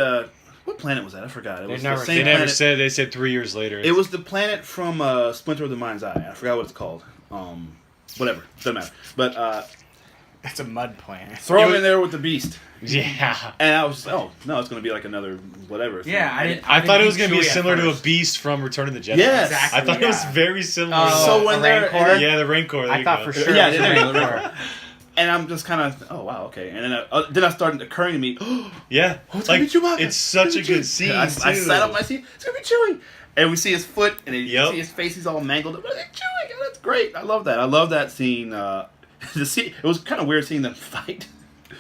what planet was that? I forgot. It was the never same They never planet. said. They said 3 years later. It was the planet from Splinter of the Mind's Eye. I forgot what it's called. Whatever, doesn't matter. But It's a mud planet. throw him in there with the Beast, Yeah. and I was just, oh no, it's gonna be like another whatever. thing. Yeah, I thought it was going gonna to be similar to a beast from Return of the Jedi. Yes. Exactly. I thought it was yeah. very similar. Oh, So when a they're Rancor? yeah, the Rancor. There I you thought go. for sure. Yeah, it was there a you go, Rancor. And I'm just kind of, oh wow, okay. And then I started occurring to me, Yeah, it's like gonna be Chewbacca. it's such a It's gonna be good Chewie. scene. I too. sat up my seat. It's gonna be Chewie, and we see his foot, and you Yep. see his face. He's all mangled. But it's Chewie. Oh, that's great. I love that. I love that scene. It was kind of weird seeing them fight.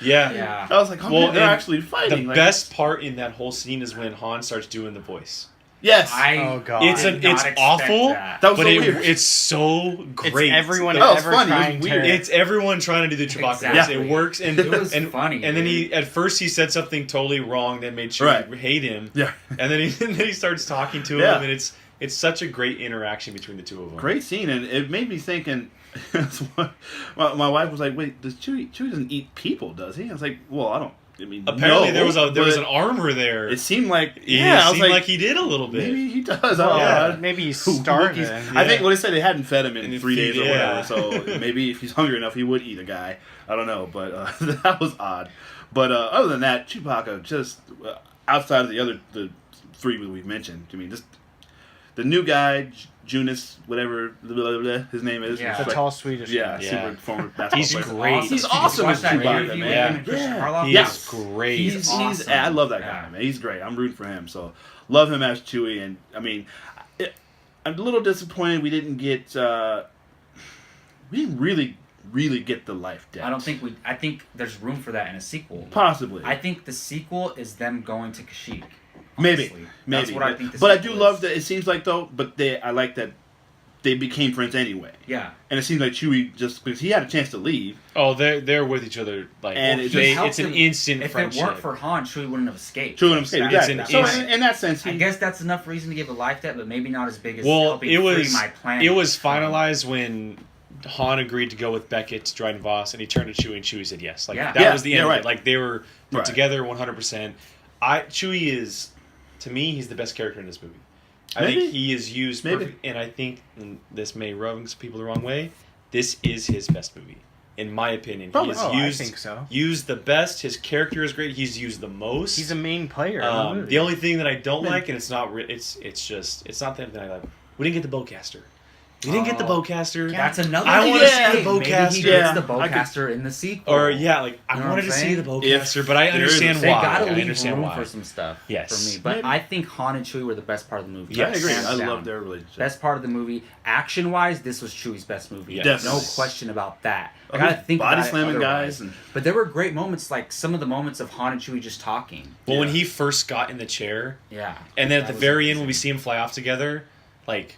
Yeah. Yeah. I was like, oh, Well, man, they're and actually fighting. The like, best part in that whole scene is when Han starts doing the voice. Yes. Oh, God. It's did not expect awful, that. That was but so weird. it's so great. It's everyone Oh, it's ever funny. It was trying to. weird. It's everyone trying to do the Chewbacca Exactly. voice. It works, and It was and, funny, And then dude. at first he said something totally wrong that made Chewie Right. hate him. Yeah. And then he starts talking to Yeah. him, and it's such a great interaction between the two of them. Great scene, and it made me think. And my wife was like, "Wait, Chewie doesn't eat people, does he?" I was like, "Well, I don't. I mean, Apparently no, there was but an armor there. It seemed like It yeah. I was seemed like, he did a little bit. maybe he does. Well, I don't know. maybe he's Who- starving. Wookiees- I think what they said they hadn't fed him in And 3 days or yeah. whatever. So maybe if he's hungry enough, he would eat a guy. I don't know, but that was odd. But other than that, Chewbacca just outside of the three that we've mentioned. I mean, just the new guy, Junis, whatever blah, blah, blah, his name is. Yeah. It's The like- tall Swedish yeah, guy. Yeah. super former basketball He's player. great. Awesome. He's Did you awesome watch as that Chewbacca, interview man. with him and Christian Yeah. Harloff? He's Yes. great. He's awesome. I love that guy, Yeah. man. He's great. I'm rooting for him. So love him as Chewie. And I mean, I'm a little disappointed we didn't get. We didn't really get the life depth. I don't think we. I think there's room for that in a sequel. Possibly. I think the sequel is them going to Kashyyyk. Maybe. honestly. Maybe. That's what I think. The But I do sequel love is. that. It seems like though. But I like that they became friends anyway. Yeah. And it seems like Chewie just because he had a chance to leave. Oh, they're with each other like And it just helped it's an him. instant If friendship. it weren't for Han, Chewie wouldn't have escaped. Chewie and escaped. It's Exactly. an So instant- in that sense, I he, guess that's enough reason to give a life debt, but maybe not as big as Well, helping it free was my planet. it was finalized when Han agreed to go with Beckett to Dryden Voss, and he turned to Chewie, and Chewie said yes. Like Yeah. that Yeah, was the yeah, end of right. it. Like they were put Right. together 100%. Chewie is, to me, he's the best character in this movie. I Maybe. think he is used Maybe. perfect, and I think and this may rub some people the wrong way. This is his best movie, in my opinion. Probably. He is Oh, I used think so. used the best. His character is great. He's used the most. He's a main player. in the movie. The only thing that I don't Man. like, and it's not, it's just, it's not that I like. We didn't get the bowcaster. We didn't get the Oh. bowcaster. That's another. I thing. wanna see the Maybe bowcaster. he Yeah, gets the I could- bowcaster in the sequel. Or yeah, like I You know wanted what to I'm see the saying? bowcaster, but I there is a- understand They why. gotta I leave understand room why. for some stuff. Yes. For me, but Maybe. I think Han and Chewie were the best part of the movie. Yes. I agree. Hands I down. love their relationship. Best part of the movie, action wise, this was Chewie's best movie. Yes. Definitely. No question about that. I Oh, gotta think body about it slamming otherwise. guys and But there were great moments, like some of the moments of Han and Chewie just talking. Well, when Yeah. he first got in the chair, Yeah. and then at That the was very end amazing. when we see him fly off together, like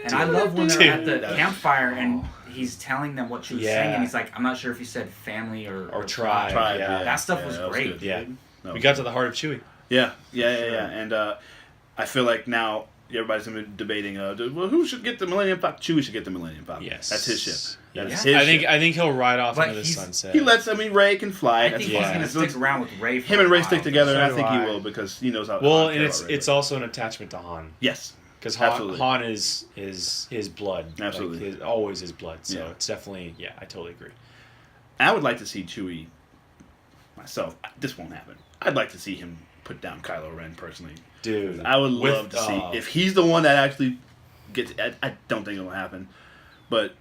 And I love when they're at Dude. the campfire and he's telling them what she was saying, Yeah. and he's like, "I'm not sure if you said family or tribe." tribe. Yeah. That stuff was that great. good. yeah, That we was got good. to the heart of Chewie. Yeah. Sure. And I feel like now everybody's gonna be debating. Well, who should get the Millennium Falcon? Chewie should get the Millennium Falcon. Yes, That's his ship. That's Yes. his I think ship. he'll ride off But into the he's- sunset. He lets. I mean, Ray can fly. I That's think Yeah. he's fine. gonna So stick around with Ray. For him and a Ray while. stick together, and I So think do he I. will because he knows how. Well, how I and care it's about Ray. it's also an attachment to Han. Yes. Because Absolutely. Han is his blood. Absolutely. Like, always his blood. So Yeah. it's definitely, yeah, I totally agree. I would like to see Chewie myself. This won't happen. I'd like to see him put down Kylo Ren personally. Dude. I would with- love to see if he's the one that actually gets. I don't think it'll happen, but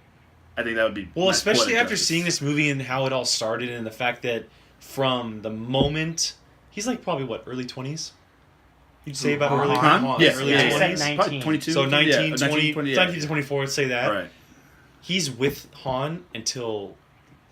I think that would be. Well, that's especially poetic after justice. seeing this movie and how it all started and the fact that from the moment he's like probably what, early 20s? You'd say about Han? early Han? Yes, early yeah, I said 20s. 19. Probably 22. So 19, yeah, 20, 20, 19 to 24, let's say that. Right. he's with Han until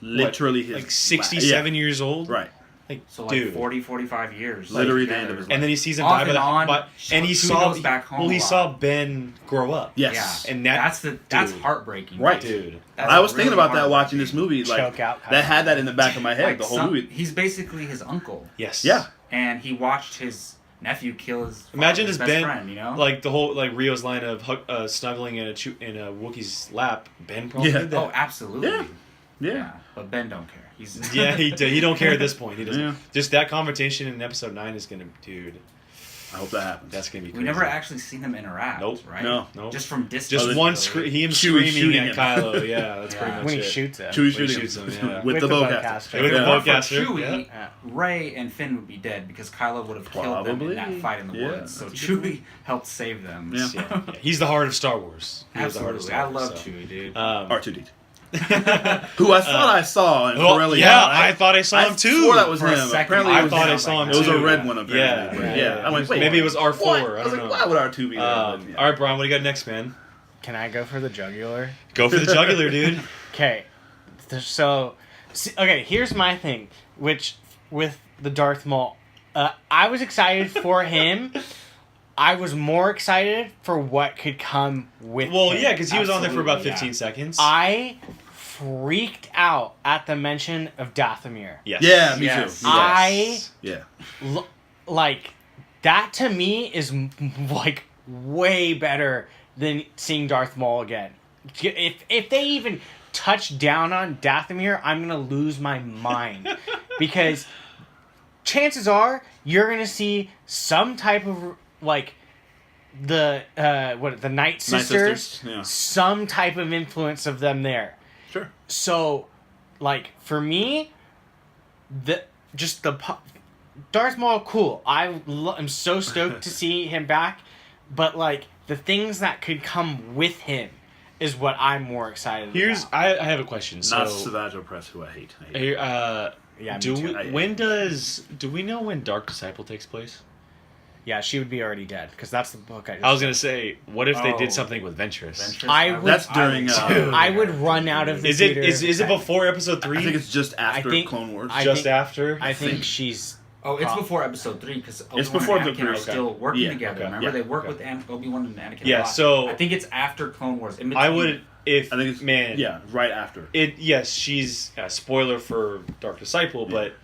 Literally his like 67 years old. Right. Like, So like dude. 40, 45 years. Literally the together. end of his And then he sees him Off die by and the on, but and he he saw goes back home well he a lot. saw Ben grow up. Yes. Yeah, And that's dude. heartbreaking. Right. Dude. That's I was thinking really about that watching this heartbreaking. movie. Like Choke out. that had that in the back of my head. Like the whole some- movie. He's basically his uncle, Yes. Yeah. and he watched his nephew kill his Imagine his this best Ben, friend. You know, like the whole like Rio's line of snuggling in a Wookiee's lap. Ben probably Yeah. did that. oh, absolutely. Yeah. Yeah. Yeah. But Ben don't care. He's Yeah, he don't care at this point. He doesn't. Yeah. Just that conversation in episode 9 is gonna, dude. I hope that happens. That's gonna be. We Crazy. never actually seen them interact. Nope. Right? No. Nope. Just from distance. Just Oh, one literally. him Chewie screaming shooting at him. Kylo. Yeah, that's Yeah. pretty much when he it. shoots him. Chewie When he shooting shoots him. him, yeah. with the bowcaster. bowcaster. With the But for bowcaster, Chewie, yeah. Ray and Finn would be dead because Kylo would have killed them in that Probably. fight in the Yeah, woods. So that's a good Chewie helped save them. Yeah. So- Yeah. He's the heart of Star Wars. He was the heart of Absolutely. Star I Wars, love so. Chewie, dude. R2D2. Who I thought I saw in Well, Corellia. yeah, right? I thought I saw him too. swore that was For a him. second, Apparently, I it was thought I him. saw him It was too. a red one, apparently. Yeah. I went, wait. Maybe it was R4. What? I I was don't like, know. why would R2 be there? But, yeah. All right, Brian, what do you got next, man? Can I go for the jugular? Go for the jugular, dude. Okay, okay. Here's my thing, which with the Darth Maul, I was excited for him. I was more excited for what could come with. Well, him. yeah, because he was on there for about Absolutely, 15 yeah. seconds. I freaked out at the mention of Dathomir. Yes. Yeah, me Yes. too. Yes. Yeah. Like that to me is like way better than seeing Darth Maul again. If they even touch down on Dathomir, I'm gonna lose my mind because chances are you're gonna see some type of like the Night Sisters, Sisters, yeah. some type of influence of them there. Sure. So, like for me, Darth Maul, cool. I'm so stoked to see him back, but like the things that could come with him is what I'm more excited about. I have a question. Not So, Savage Opress, who I hate. yeah, me do too. we know when Dark Disciple takes place? Yeah, she would be already dead because that's the book I just I was gonna say, what if they Oh. did something with Ventress? Ventress, I would- would- That's during, I would run out of the Is it theater. is it before episode 3? I think it's just after think- Clone Wars. I just think- after. I think she's. Oh, it's before episode 3 because It's Obi-Wan before and the Anakin are three, still okay. working Yeah, together. okay. Remember, Yeah, they work okay. with Obi-Wan and Anakin. Yeah, a lot. so- I think it's after Clone Wars. In I between. would if I think it's man. Yeah, right after. Yes, she's spoiler for Dark Disciple, but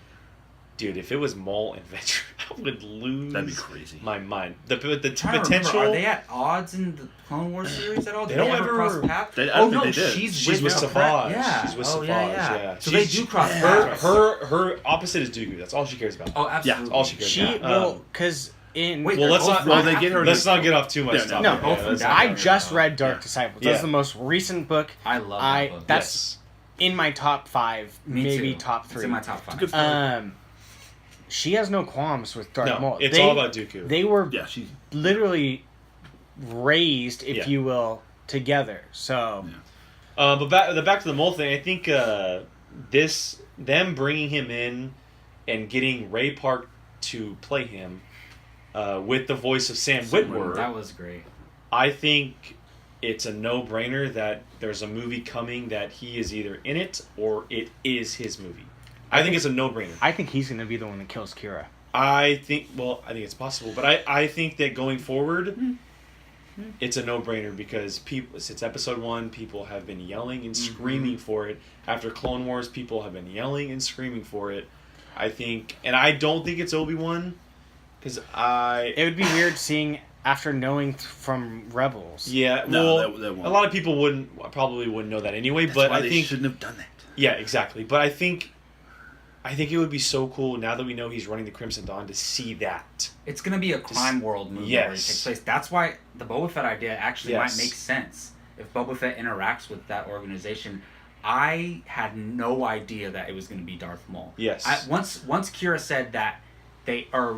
dude, if it was Maul and Ventress, I would lose. That'd be crazy. My mind. The I'm trying to potential. remember, are they at odds in the Clone Wars series at all? They Do don't ever ever- cross paths? I oh don't think no, they did. she's with the Savage. Yeah. She's with oh, Savage, yeah. yeah. So they She's- do cross her paths. her opposite is Dooku. That's all she cares about. Oh, absolutely. All she cares She about. because in Wait, well, let's they're not. both well, they get her. Let's not get off too much. Yeah, topic. no, Yeah, both from let's Down not- I There. just read Dark Disciples. That's Yeah. the most recent book. I love I- that book. that's- Yes. In my top 5, Me maybe too. top It's 3. in my top 5. Good for She has no qualms with Darth No, Maul. it's all about Dooku. They were Yeah, she's. literally raised, if Yeah. you will, together. So But back to the Mole thing. I think them bringing him in and getting Ray Park to play him with the voice of Sam Witwer. That was great. I think it's a no-brainer that there's a movie coming that he is either in it or it is his movie. I think it's a no-brainer. I think he's going to be the one that kills Kira. I think it's possible, but I think that going forward, it's a no-brainer because people, since episode 1, people have been yelling and screaming for it. After Clone Wars, people have been yelling and screaming for it. I think, and I don't think it's Obi-Wan, because It would be weird seeing after knowing from Rebels. yeah, No, well, that won't. a lot of people probably wouldn't know that anyway. That's but why I they think shouldn't have done that. yeah, exactly. But I think it would be so cool now that we know he's running the Crimson Dawn to see that. It's going to be a crime world movie where it Yes. takes place. That's why the Boba Fett idea actually Yes. might make sense. If Boba Fett interacts with that organization, I had no idea that it was going to be Darth Maul. Yes. Once Kira said that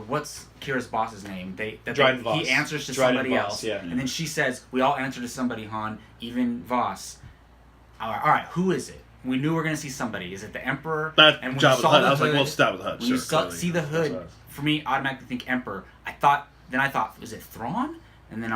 what's Kira's boss's name? Dryden Voss. He answers to Dryden somebody Voss, else, yeah. and then she says, "We all answer to somebody, Han, even Voss." All right, who is it? We knew we were going to see somebody. Is it the Emperor? That and when Jabba you the saw Hutt. the I was like, hood- well, start with the Hutt. when you Sure, clearly. see the hood, That's what for me, automatically think Emperor. I thought, was it Thrawn? And then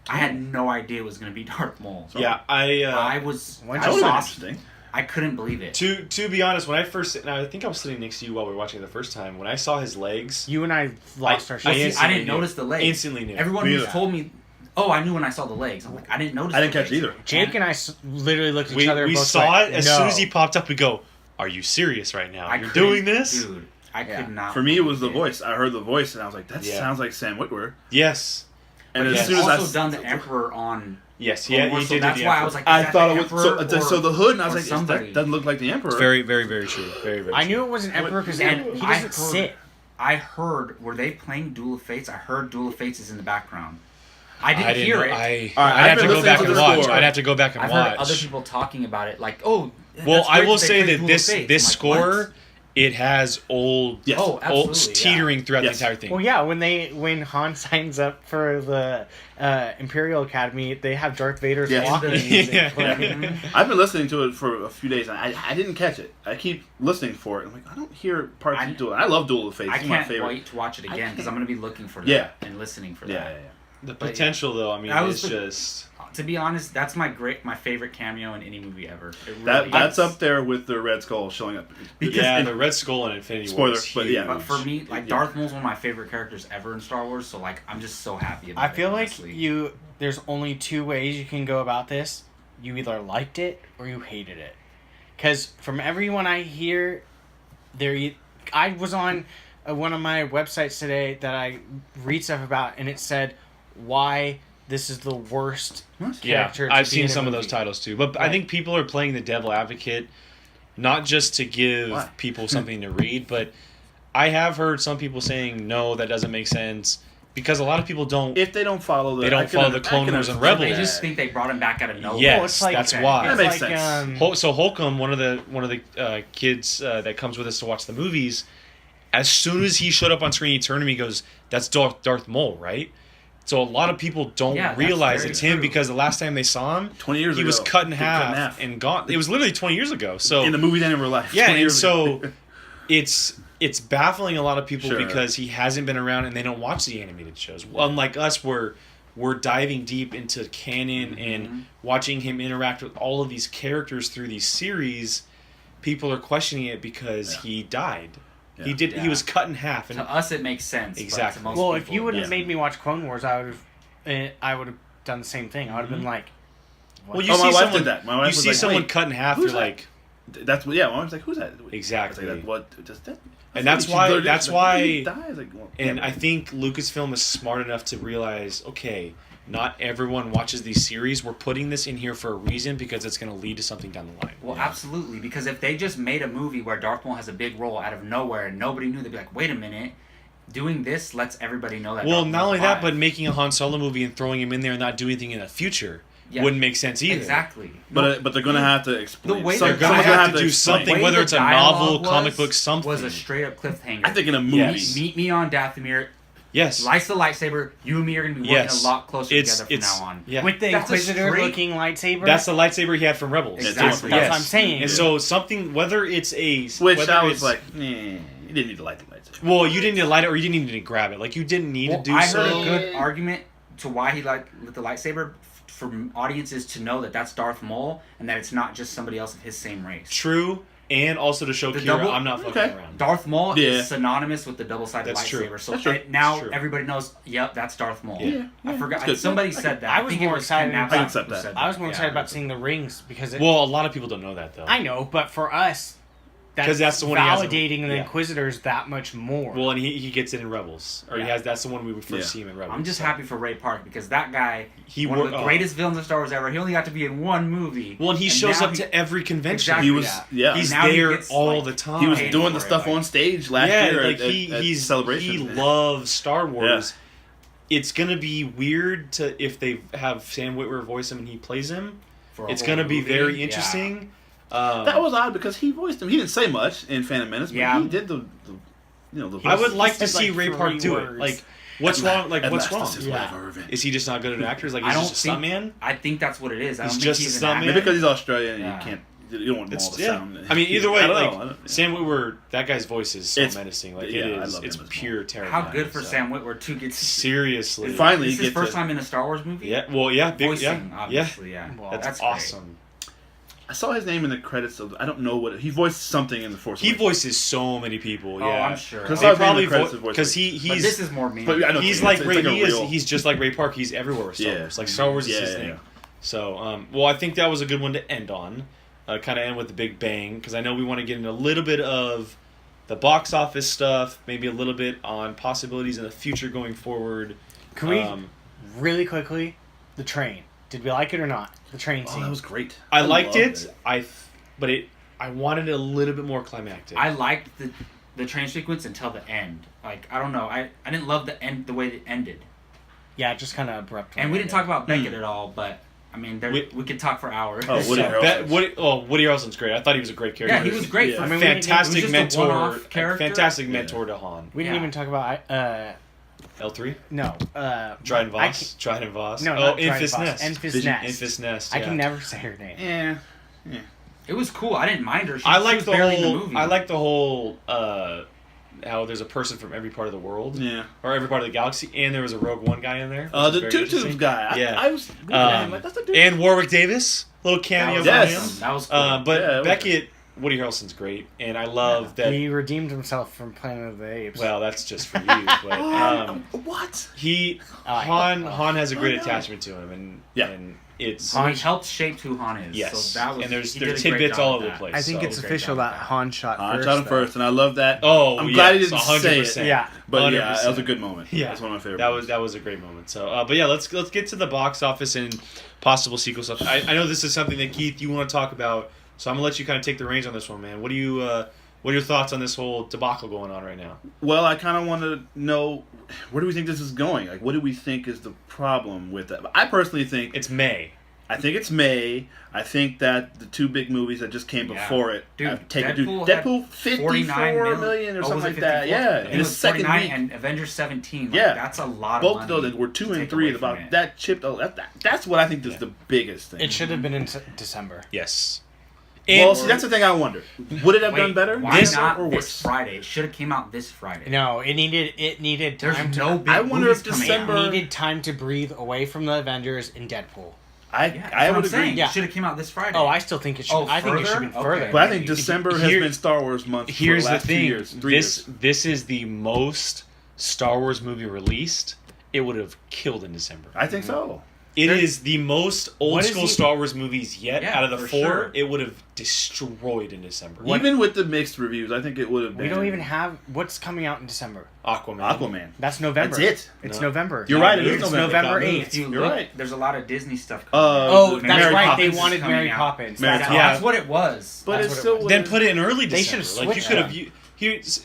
I had no idea it was going to be Darth Maul. Yeah, I was. When I That was would have been lost. interesting. I couldn't believe it. to be honest, when I first, and I think I was sitting next to you while we were watching it the first time. When I saw his legs, You and I lost our I shit. See, I instantly didn't knew. notice the legs. Instantly knew. Everyone Me who's either. told me, oh, I knew when I saw the legs. I'm like, I didn't notice. I didn't the catch it legs. either. Jake and I literally looked at each other. we both saw like, it as no. soon as he popped up. We go, "Are you serious right now? I You're couldn't- doing this?" dude. I Yeah. could not. For me, it was the believe voice. I heard the voice, and I was like, "That Yeah. sounds like Sam Witwer." Yes, And But as he's soon as I also done the Emperor on. yes, Clone yeah. Wars, He so did. that's do why the I was like, I is that thought the it was Emperor so the hood, and I or was like, somebody. "That doesn't look like the Emperor." It's very, very, very true. Very, very. I true. knew it was an emperor because he And doesn't I heard- sit. I heard. Were they playing Duel of Fates? I heard Duel of Fates is in the background. I didn't, I didn't hear know- it. All right, I'd I've have to been go listening back to and the watch. score. I'd have to go back and I've watch. heard other people talking about it, like, oh. Well, that's I great will they say played that Duel of this Fates. this I'm like, score, what? it has old, Yes. Oh, old absolutely, teetering throughout Yes. the entire thing. Well, yeah, when Han signs up for the Imperial Academy, they have Darth Vader's Yes. walking And the- music Yeah. playing. Mhm. I've been listening to it for a few days, and I didn't catch it. I keep listening for it. I'm like, I don't hear parts of Duel. I love Duel of Fates. I It's my can't favorite. wait to watch it again because I'm going to be looking for that Yeah. and listening for Yeah, that. yeah, The But yeah. potential, though, I mean, That it's was the- just. To be honest, that's my favorite cameo in any movie ever. It really That's is. up there with the Red Skull showing up. Because Yeah, in- the Red Skull in Infinity Spoiler, War. is but yeah. huge. But for me, like Yeah. Darth Maul's one of my favorite characters ever in Star Wars. So like, I'm just so happy about I it. feel like honestly. there's only two ways you can go about this. You either liked it or you hated it. Because from everyone I hear, I was on one of my websites today that I read stuff about, and it said why this is the worst What? Yeah, character to I've be seen in a some of those movie. titles too. But I Right. think people are playing the devil advocate, not just to give Why? people something to read, but I have heard some people saying, no, that doesn't make sense. Because a lot of people don't. If they don't follow the, They don't I can- follow the I Clone can Wars and understand Rebels. They that. just think they brought him back out of nowhere. Yes, Well, it's like, that's okay. why. That It's makes like, sense. So Holcomb, one of the kids that comes with us to watch the movies, as soon as he showed up on screen, he turned to me and goes, "That's Darth Maul, right?" So a lot of people don't Yeah, that's realize very it's him true. because the last time they saw him, 20 years he ago. was cut in He half and gone. It was literally 20 years ago. So in the movie that never left. yeah, 20 and years so ago. it's baffling a lot of people Sure. because he hasn't been around and they don't watch the animated shows. Unlike us, we're diving deep into canon and watching him interact with all of these characters through these series. People are questioning it because Yeah. he died. Yeah. He did. Yeah. He was cut in half, and To us, it makes sense. Exactly. But to most Well, if people, you would have yeah. made me watch Clone Wars, I would have done the same thing. I would have been like, what? well, you Oh, my see wife someone did that. My wife you was see like, someone "Wait, cut in half. who's You're that?" like, That's what. Yeah, my wife's like, "Who's that?" Exactly. I was like, "What? Just that?" And that's She why- literally- that's like, why- he dies. Like, well, and yeah. I think Lucasfilm is smart enough to realize, okay, not everyone watches these series. We're putting this in here for a reason because it's going to lead to something down the line. Well, absolutely. Because if they just made a movie where Darth Maul has a big role out of nowhere and nobody knew, they'd be like, wait a minute. Doing this lets everybody know that. Well, Darth not Maul's only that, alive. but making a Han Solo movie and throwing him in there and not doing anything in the future Yeah. wouldn't make sense either. Exactly. But they're gonna have to explain. The way Some- they're They're going to someone's have to do explain. something, way whether the it's a dialogue novel, was- comic book, something. Was a straight up cliffhanger. I think in a movie. Yes. Meet me on Dathomir. Yes. Lights the lightsaber. You and me are going to be working Yes. a lot closer It's together from now on. Yeah. with the That's a Inquisitor straight- looking lightsaber. That's the lightsaber he had from Rebels. Exactly. That's Yes. what I'm saying. And so something, whether it's a Which whether I was it's- like, you didn't need to light the lightsaber. well, you didn't need to light it or you didn't need to grab it. Like you didn't need Well, to do I so. heard a good argument to why he lit the lightsaber for audiences to know that that's Darth Maul and that it's not just somebody else of his same race. True, and also to show The Kira, double- I'm not fucking Okay. around. Darth Maul Yeah. is synonymous with the double-sided That's true. lightsaber, so That's true. now That's true. everybody knows. Yep, that's Darth Maul. Yeah. I forgot. That's good. Somebody I can- said that. I was think more it was excited Ken about- Napzok I can accept who that. said I was more Yeah. excited about seeing the rings because it, Well, a lot of people don't know that though. I know, but for us, 'Cause that's the one he has in- validating the yeah. Inquisitors that much more. Well, and he gets it in Rebels, or he Yeah. has. That's the one we would first Yeah. see him in Rebels. I'm just so. happy for Ray Park because that guy, He one of wor- the oh. greatest villains of Star Wars ever. He only got to be in one movie. Well, and he And shows now up he- to every convention. Exactly. He was, that. yeah. He's And now he there gets, all like, the time. He was paid doing for the it, stuff like- on stage last yeah, year like at he's Celebration. He loves Star Wars. It's gonna be weird to if they have Sam Witwer voice him and he plays him. for a It's whole gonna be movie. very Yeah. interesting. That was odd because he voiced him. He didn't say much in Phantom Menace, but Yeah. he did the the I would voice. like to said, see like, Ray Park 3 do it. words. Like, what's wrong? Like, At what's last, wrong? this is Yeah. my revenge. Is he just not good at actors? Like, I he's don't just a think- stuntman? I think that's what it is. I He's don't just think a he's stuntman? an Maybe actor. because he's Australian and Yeah. you can't. You don't want them all to sound. I mean, either way, I don't like know. I don't- Sam Witwer, that guy's voice is so It's- menacing. Like yeah, it I is, love it's him as pure terror. How good for Sam Witwer to get Seriously, Finally, This is you his get first to- time in a Star Wars movie. Yeah, well, yeah, big, Voicing, yeah, obviously, yeah. Well, That's great. awesome. I saw his name in the credits of. I don't know what he voiced something in the Force. He Awakens. voices so many people. Oh, Yeah, I'm sure. Because They I was probably in the credits of voice because Awakens. But he's this is more me. But I know he's it's like like Ray. a He is, real- he's just like Ray Park. He's everywhere with Star Yeah. Wars. Like Star Wars is his Yeah, thing. yeah. So, well, I think that was a good one to end on. Kind of end with the big bang because I know we want to get into a little bit of the box office stuff, maybe a little bit on possibilities in the future going forward. Can we really quickly the train? Did we like it or not? The train Oh, scene. that was great. I liked loved it. But I wanted it a little bit more climactic. I liked the train sequence until the end. Like, I don't know. I didn't love the end, the way it ended. Yeah, just kind of abrupt. And we didn't talk about Beckett at all, but I mean, we could talk for hours. Oh, Woody Harrelson. Woody Harrelson's great. I thought he was a great character. Yeah, he was great. Yeah. For I mean, fantastic it was just a mentor. one-off character. Fantastic Yeah. mentor to Han. We didn't Yeah. even talk about L3. no. Dryden I Voss. Dryden Voss. No, oh, not Enfys Dryden Voss. Nest. Enfys Vision- Nest. Enfys Nest. I yeah. can never say her name. Yeah. It was cool. I didn't mind her. She, I she like was the barely in the whole. movie. I like the whole. How there's a person from every part of the world. Yeah. Or every part of the galaxy, and there was a Rogue One guy in there. which is The very Two interesting. Tubes guy. Yeah. I was looking at him like, that's the dude. And Warwick Davis, little That cameo was from Yes. him. awesome. That was cool. But Yeah, it was- Beckett, Woody Harrelson's great, and I love that. He redeemed himself from Planet of the Apes. Well, that's just for you, but What? he I- Han has a great Oh, no. attachment to him, and Yeah. and it's Han helped shape who Han is. yes, So that was, and there's he did a great tidbits job all with over the that. place. I think so. it's Great official job that with that. Han shot I first. shot him though. first, and I love that. Oh, I'm glad he yes, didn't 100%. say it. Yeah. But yeah, 100%. that was a good moment. Yeah. That's one of my favorite. That moments. was a great moment. So, but yeah, let's get to the box office and possible sequel stuff. I know this is something that Keith you want to talk about, so I'm gonna let you kind of take the reins on this one, man. What are your thoughts on this whole debacle going on right now? Well, I kind of want to know, where do we think this is going? Like, what do we think is the problem with that? I personally think It's May. I think it's May. I think that the two big movies that just came Yeah. before it Dude, have taken Deadpool had Deadpool 54 million or Oh, something was it like that. 54? Yeah, I think in it the was second 49 week. and Avengers 17. Like, Yeah. that's a lot Both of though money. that were 2 to and take 3 away at about from it. that chipped. That's what I think is the biggest thing. It should have been in December. Yes. Well, see, that's the thing I wonder. Would it have Wait, done better? Why This not or this worse? Friday? It should have came out this Friday. No, it needed There's time no to. big I wonder movies if coming December- out. It needed time to breathe away from the Avengers in Deadpool. Yeah, I that's would what I'm agree. saying. Yeah. It should have came out this Friday. Oh, I still think it should. Oh, I think it should have been further? further. Okay. But I think December has Here- been Star Wars month Here's for the the last thing. 2 years, 3 years. This is the most Star Wars movie released. It would have killed in December. I think so. It There- is the most old What is school he- Star Wars movies yet. Yeah, Out of the for 4, sure. it would have destroyed in December. Even with the mixed reviews, I think it would have been. We don't even have what's coming out in December. Aquaman. Aquaman. That's November. That's it. It's No. November. You're right. It is It's November. November God, 8th. If you You're look, right. there's a lot of Disney stuff coming out. Oh, Mary that's right. Poppins They wanted is coming Mary out. Poppins. Mary That's Poppins. Yeah. That's what it was. But That's it's what still was. Then put it in early They December. should've Like you switched could have. that.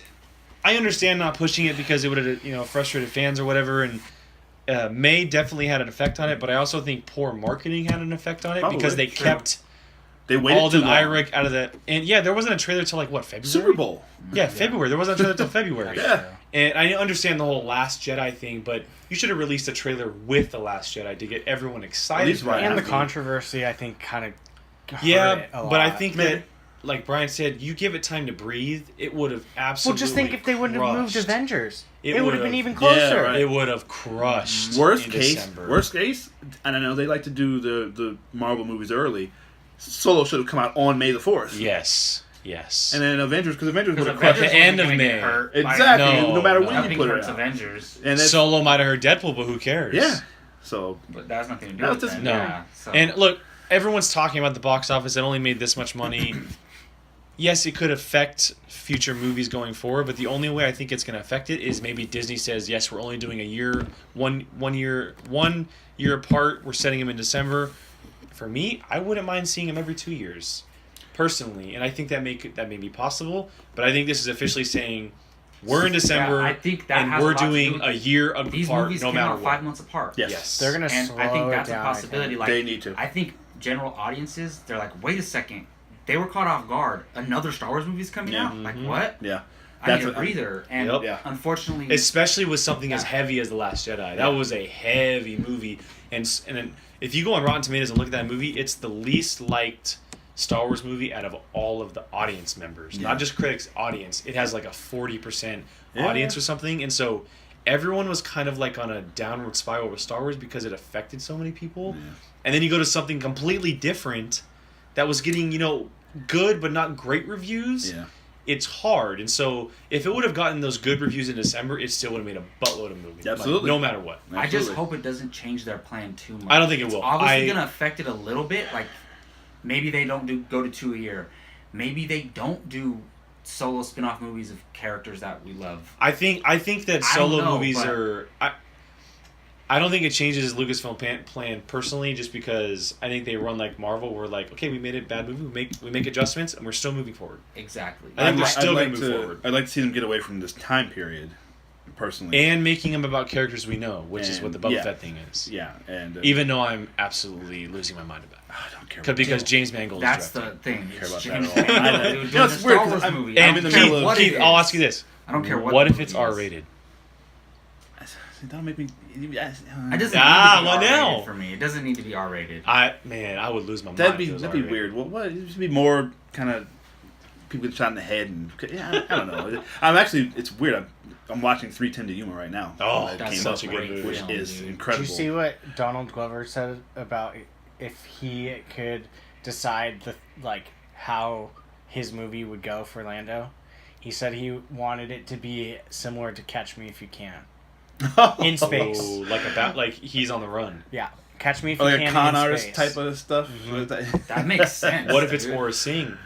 I understand not pushing it because it would have frustrated fans or whatever, and May definitely had an effect on it. But I also think poor marketing had an effect on it Probably, because they sure. kept They waited too Alden long. Ehrenreich out of the. And yeah, there wasn't a trailer till like what, February? Super Bowl. Yeah, February. There wasn't a trailer till February. Yeah. And I understand the whole Last Jedi thing, but you should have released a trailer with the Last Jedi to get everyone excited. least for right it. And the after. controversy, I think, kind of. Yeah, but I think Maybe. that, like Brian said, you give it time to breathe, it would have Well, absolutely. just think if they wouldn't have moved crushed. Avengers, It it would would've- have been even Yeah, closer. right. It would have crushed. Worst in case, December. and I know they like to do the Marvel movies early. Solo should have come out on May the 4th. Yes. And then Avengers, because Avengers would have Avengers- crushed the end of wasn't gonna May. get hurt by- Exactly. No, No matter no. when you Nothing put it hurts out. Avengers. And that's, Solo might have heard Deadpool, but who cares? yeah. So But that has nothing to do No, with it doesn't- it. No. Yeah, so. And look, everyone's talking about the box office. It only made this much money. Yes, it could affect future movies going forward, but the only way I think it's going to affect it is maybe Disney says, yes, we're only doing a year, one year apart. We're setting them in December. For me, I wouldn't mind seeing them every 2 years, personally, and I think that may be possible. But I think this is officially saying we're in December, I think that and has a we're lot to do doing with a year these apart, movies no came matter out what. 5 months apart. yes, They're gonna And slow I think it that's a down, I possibility. think. Like They need to. I think general audiences, they're like, wait a second, they were caught off guard. Another Star Wars movie's coming Yeah. out. Like what? Yeah. I need a what- breather. And Yep. Yeah. unfortunately, Especially with something as Yeah. heavy as The Last Jedi. That Yeah. was a heavy movie. And then if you go on Rotten Tomatoes and look at that movie, it's the least liked Star Wars movie out of all of the audience members, Yeah. not just critics, audience. It has like a 40% Yeah. audience or something, and so everyone was kind of like on a downward spiral with Star Wars because it affected so many people. Yeah. And then you go to something completely different that was getting, good but not great reviews. Yeah. It's hard, and so if it would have gotten those good reviews in December, it still would have made a buttload of movies. Absolutely. No matter what. I just Absolutely. hope it doesn't change their plan too much. I don't think it It's will. obviously going to affect it a little bit. Like, maybe they don't go to 2 a year. Maybe they don't do solo spin-off movies of characters that we love. I think that I don't solo know, movies but- are. I don't think it changes Lucasfilm plan personally, just because I think they run like Marvel. We're like, okay, we made a bad movie, we make adjustments, and we're still moving forward. Exactly. I think they're I'd still like going to move forward. I'd like to see them get away from this time period, personally. And making them about characters we know, which is what the And, Boba yeah. Fett thing is. Yeah, and Even though I'm absolutely losing my mind about I don't care. it. Because James Mangold That's is the directing. thing. care It's about James that at all. Mangold, I know. dude, You know, doing it's a weird Star 'cause Wars I'm- movie. I And don't in the care middle of- what Keith, it I'll is. ask you this. I don't care what. What the if it's movie is. R-rated? That'll make me. It doesn't need Ah, to be well, R-rated now. for me. It doesn't need to be R-rated. I would lose my mind. That'd if be it was that'd be R-rated. weird. Well, what? It should be more kind of people get shot in the head and I don't know. I'm actually. It's weird. I'm watching 3:10 to Yuma right now. Oh, That that's came such out, a good movie. which film, is dude. Did incredible. you see what Donald Glover said about if he could decide how his movie would go for Lando? He said he wanted it to be similar to Catch Me If You Can. In space. Oh, like he's on the run. Yeah, Catch Me If You Like Can a con in artist space. type of stuff. That makes sense. What if it's dude. Aura Singh?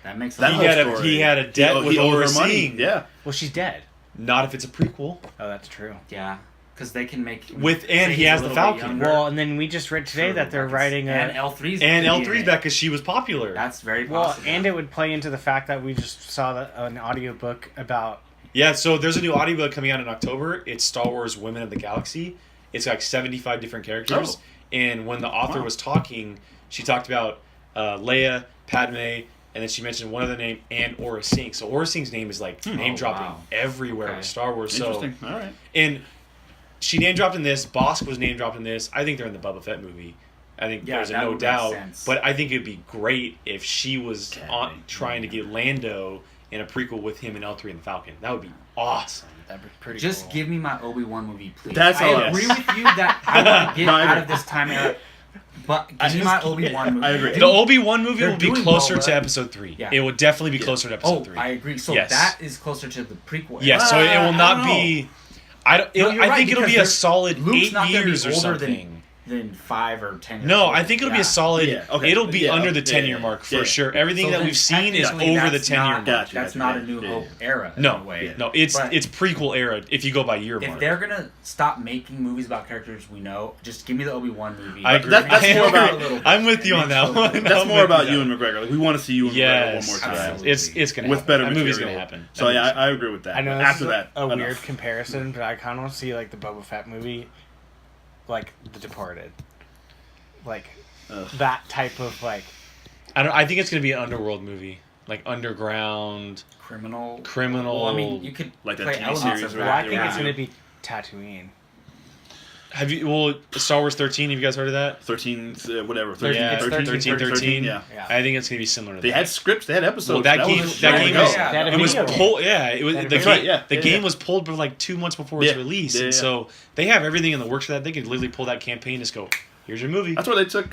That makes That sense. whole He story. had a debt with he owed Aura her money. Singh. Yeah. Well, she's dead. Not if it's a prequel. Oh, that's true. Yeah, because they can make And say he he's has a the little bit Falcon. younger. Well, and then we just read today True, that they're that's- writing and a... L3's And gonna be L3's in back it. because she was popular. That's very Well, possible. and it would play into the fact that we just saw an audiobook about... Yeah, so there's a new audiobook coming out in October. It's Star Wars Women of the Galaxy. It's like 75 different characters. Oh. And when the author Wow. was talking, she talked about Leia, Padme, and then she mentioned one other name, and Aura Singh. So Aura Singh's name is like name dropping wow. everywhere Okay. with Star Wars. So Interesting. All right. and she name dropped in this. Bosk was name dropped in this. I think they're in the Boba Fett movie. I think Yeah, there's a that no would make doubt. sense. But I think it'd be great if she was Okay. trying to get Lando in a prequel with him and L3 and the Falcon. That would be awesome. That'd be pretty Just cool. give me my Obi-Wan movie, please. That's I all. agree with you that I want to get No, I out agree. of this time era, but I give me just- my Obi-Wan movie. I agree. The Obi-Wan movie They're will be doing closer well, to right? Episode 3. Yeah. It will definitely be Yeah. closer to Episode Oh, 3. I agree. So Yes. that is closer to the prequel. era. Yes, so it will I not don't be. I don't. No, It, you're I right, think it'll because be a they're- solid Luke's 8 not gonna be years or older something. than 5 or 10 years No, old. I think it'll be Yeah. a solid. Yeah, okay. It'll be Yeah, under the yeah, 10-year yeah, mark for yeah. sure. Everything So that then we've seen is technically over the that's 10-year not- mark. Gotcha, That's gotcha, not a yeah, New yeah, Hope yeah. era. No, in a way. no, it's But prequel era if you go by year if mark. they're gonna stop making movies about characters we know, just give me the Obi-Wan movie. I agree. That's I more agree. about- a little bit. I'm with you It on makes that so one. good. That's I'm more with about you. Ewan McGregor. Like we want to see Ewan McGregor Yes, one more time absolutely. it's gonna with happen. better That material. movie's gonna happen. So That yeah, movie's- I agree with that. I know But this after is that, a enough. weird comparison, but I kind of want to see like the Boba Fett movie, like The Departed, like Ugh. that type of like. I think it's gonna be an underworld movie, like underground. Criminal. Criminal- Well, I mean, you could Like that play TV elements series of or that. Well, I Yeah, think yeah. it's gonna be Tatooine. Have you? Well, Star Wars 13. Have you guys heard of that? 13, whatever. Yeah, 13. Yeah. Yeah. I think it's gonna be similar to They that. had scripts. They had episodes. Well, that game- was that ready game to go. was- Yeah, That It was video game. pulled. Yeah, it was That the video game. game. Yeah, the yeah, game yeah. was pulled for like 2 months before its Yeah, release, yeah, and yeah. so they have everything in the works for that. They could literally pull that campaign and just go, "Here's your movie." That's where they took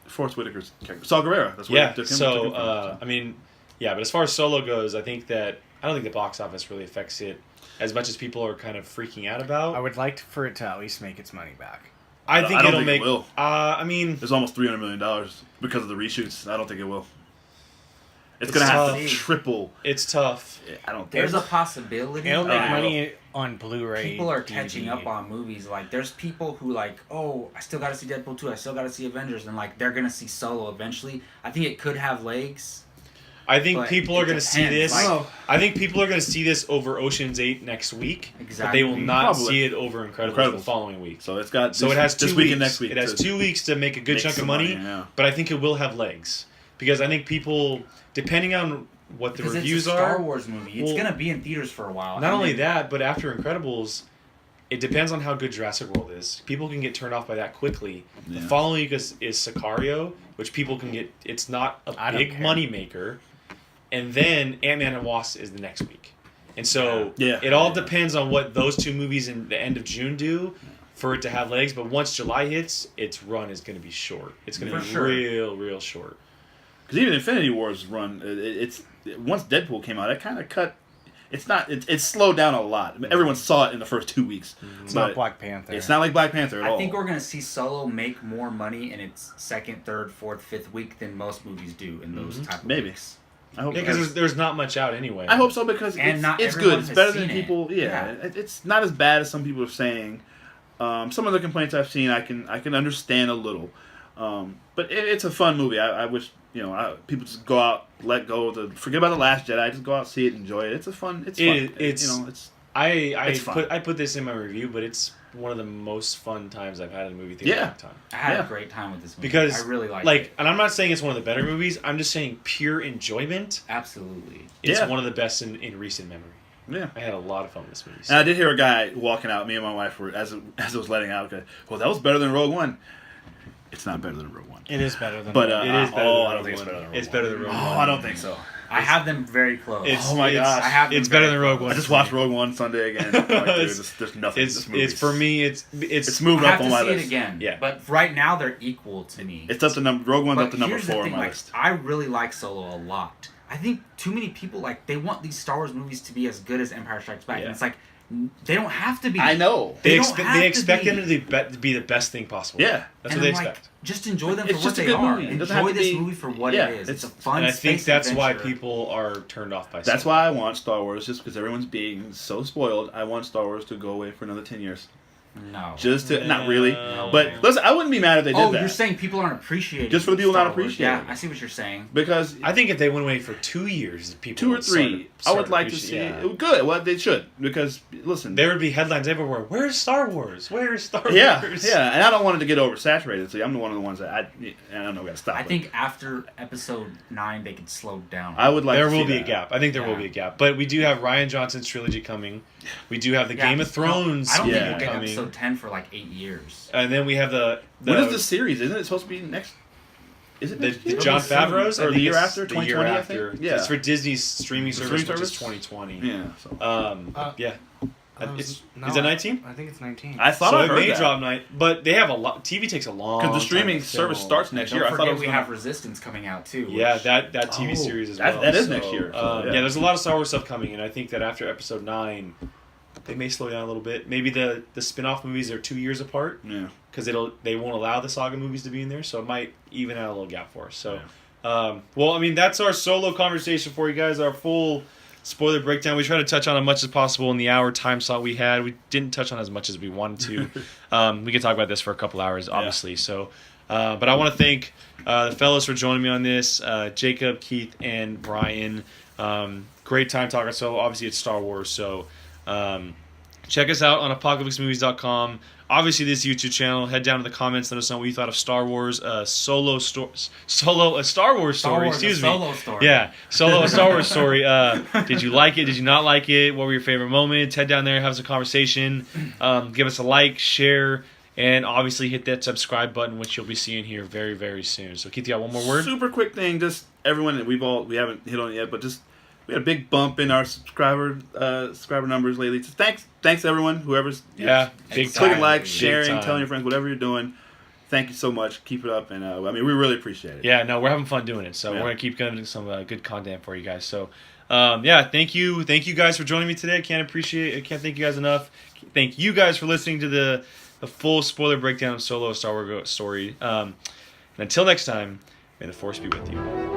Forrest Whitaker's character, Saul Guerrero. That's where Yeah. they took him. So took him from. I mean, yeah, but as far as Solo goes, I don't think the box office really affects it as much as people are kind of freaking out about. I would like for it to at least make its money back. I I think don't it'll think it make. will. I mean, There's almost $300 million because of the reshoots. I don't think it will. It's It's gonna have tough. to triple. it's tough. I don't think. There's a possibility. It'll make Oh, money on Blu-ray. People are DVD. catching up on movies. Like, there's people who like, oh, I still got to see Deadpool 2. I still got to see Avengers, and like they're gonna see Solo eventually. I think it could have legs. I think But people it are going to see depends, this. like- I think people are going to see this over Ocean's 8 next week, but they will Exactly. not Probably. see it over Incredibles the Incredibles. following week. So it's got. So it has 2 this weeks. week and next week. It has to 2 weeks to make a good make chunk of some money, yeah. but I think it will have legs because I think people, depending on what the Because reviews it's a Star are, Wars movie. It's well, gonna be in theaters for a while. not And only then- that, but after Incredibles, it depends on how good Jurassic World is. People can get turned off by that quickly. The Yeah. following week is Sicario, which people can get. It's not I a don't big care. money maker, and then Ant-Man and Wasp is the next week. And so Yeah. it all depends on what those two movies in the end of June do for it to have legs. But once July hits, its run is going to be short. It's going to For be sure. real short. Because even Infinity War's run, it's once Deadpool came out, it kind of cut. It's slowed down a lot. I mean, everyone saw it in the first 2 weeks. It's but not Black Panther. It's not like Black Panther at all. I think we're gonna see Solo make more money in its second, third, fourth, fifth week than most movies do in those type of Maybe. weeks. I hope. Yeah, because there's not much out anyway. I hope so because And not it's good. everyone It's has better than seen it. people. Yeah, it's not as bad as some people are saying. Some of the complaints I've seen, I can understand a little, but it's a fun movie. I wish people just go out, let go of forget about the Last Jedi, just go out, see it, enjoy it. It's fun. It's I fun. put this in my review, but it's one of the most fun times I've had in a movie theater in a Yeah. long time. I had Yeah. a great time with this movie. Because I really liked it. and I'm not saying it's one of the better movies. I'm just saying pure enjoyment. Absolutely. It's Yeah. one of the best in recent memory. yeah. I had a lot of fun with this movie. And I did hear a guy walking out. Me and my wife were as it was letting out. Okay, well, that was better than Rogue One. It's not better than Rogue One. It is better than. But It is better I than don't Rogue think it's One. better than Rogue It's One. better than Rogue Oh, One. I don't think so. I have them very close. It's, Oh my it's- gosh. I have them It's better very than Rogue close. One. I just watched Rogue One Sunday again. Like, dude, there's nothing. It's for me. It's moved I up have on to my see list. it again. Yeah. But right now they're equal to me. It's up to Rogue One's But up to number here's the 4 on thing, my like, list. I really like Solo a lot. I think too many people they want these Star Wars movies to be as good as Empire Strikes Back, Yeah. and it's like they don't have to be. I know. They don't have they to expect be. them to be the best thing possible. Yeah. That's And what they I'm like, expect. just enjoy them It's for just what a they good are. movie. It doesn't have Enjoy to this be- movie for what yeah, it is. It's a it's- fun. And I think space that's why adventure. people are turned off by. That's Solo. why I want Star Wars, just because everyone's being so spoiled. I want Star Wars to go away for another 10 years. No. Just to, not really. No But way. listen, I wouldn't be mad if they did that. You're saying people aren't appreciating Just for the people Star not Wars. appreciating Yeah, it. I see what you're saying. Because I think if they went away for 2 years, people 2 or would 3, I would like to see yeah. it. Good. Well, they should. Because, listen. There would be headlines everywhere. Where's Star Wars? Where's Star Yeah, Wars? yeah. And I don't want it to get oversaturated. So I'm one of the ones that I don't know, we got to stop I it. think after episode 9 they could slow down. I would like There to see will be a that. gap. I think there will Yeah. be a gap. But we do have Ryan Johnson's trilogy coming. We do have the Yeah, Game of Thrones I don't think Yeah. we'll get coming. episode 10 for like 8 years. And then we have the When is the series? Isn't it supposed to be next? Is it the next year? John Favreau's Or I the think year it's after? the year 2020, I after. think? Yeah. It's for Disney's streaming service, streaming which is service? 2020. Yeah. So. Yeah. Is Is it 19? I think it's 19. I thought So I it heard may that. drop night, but they have a lot. TV takes a long. Because the time streaming to service film. starts next Don't year. I thought forget it was we gonna- have Resistance coming out too. Yeah, which- that TV Oh, series as that- well. that is So, next year, so, yeah. yeah. There's a lot of Star Wars stuff coming, and I think that after Episode 9, they may slow down a little bit. Maybe the spin-off movies are 2 years apart Yeah. because they won't allow the saga movies to be in there, so it might even out a little gap for us. So, well, I mean, that's our solo conversation for you guys. Our full spoiler breakdown. We try to touch on as much as possible in the hour time slot we had. We didn't touch on as much as we wanted to. We could talk about this for a couple hours, obviously. So, but I want to thank the fellows for joining me on this. Jacob, Keith, and Brian. Great time talking. So obviously it's Star Wars. So check us out on apocalypsemovies.com. Obviously this YouTube channel. Head down to the comments. Let us know what you thought of Star Wars. A Star Wars story. Star Wars, Excuse a me. solo story. Yeah, Solo, a Star Wars story. Did you like it? Did you not like it? What were your favorite moments? Head down there, have some conversation. Give us a like, share, and obviously hit that subscribe button, which you'll be seeing here very, very soon. So Keith, you got one more word? Super quick thing, just everyone that we haven't hit on it yet, but just we had a big bump in our subscriber numbers lately. So thanks everyone, whoever's Yeah, big Exactly. clicking like, Big sharing, time. telling your friends, whatever you're doing. Thank you so much. Keep it up, and I mean we really appreciate it. Yeah, no, we're having fun doing it. So Yeah. we're gonna keep getting some good content for you guys. So, yeah, thank you guys for joining me today. I can't thank you guys enough. Thank you guys for listening to the full spoiler breakdown of Solo: A Star Wars Story. And until next time, may the Force be with you.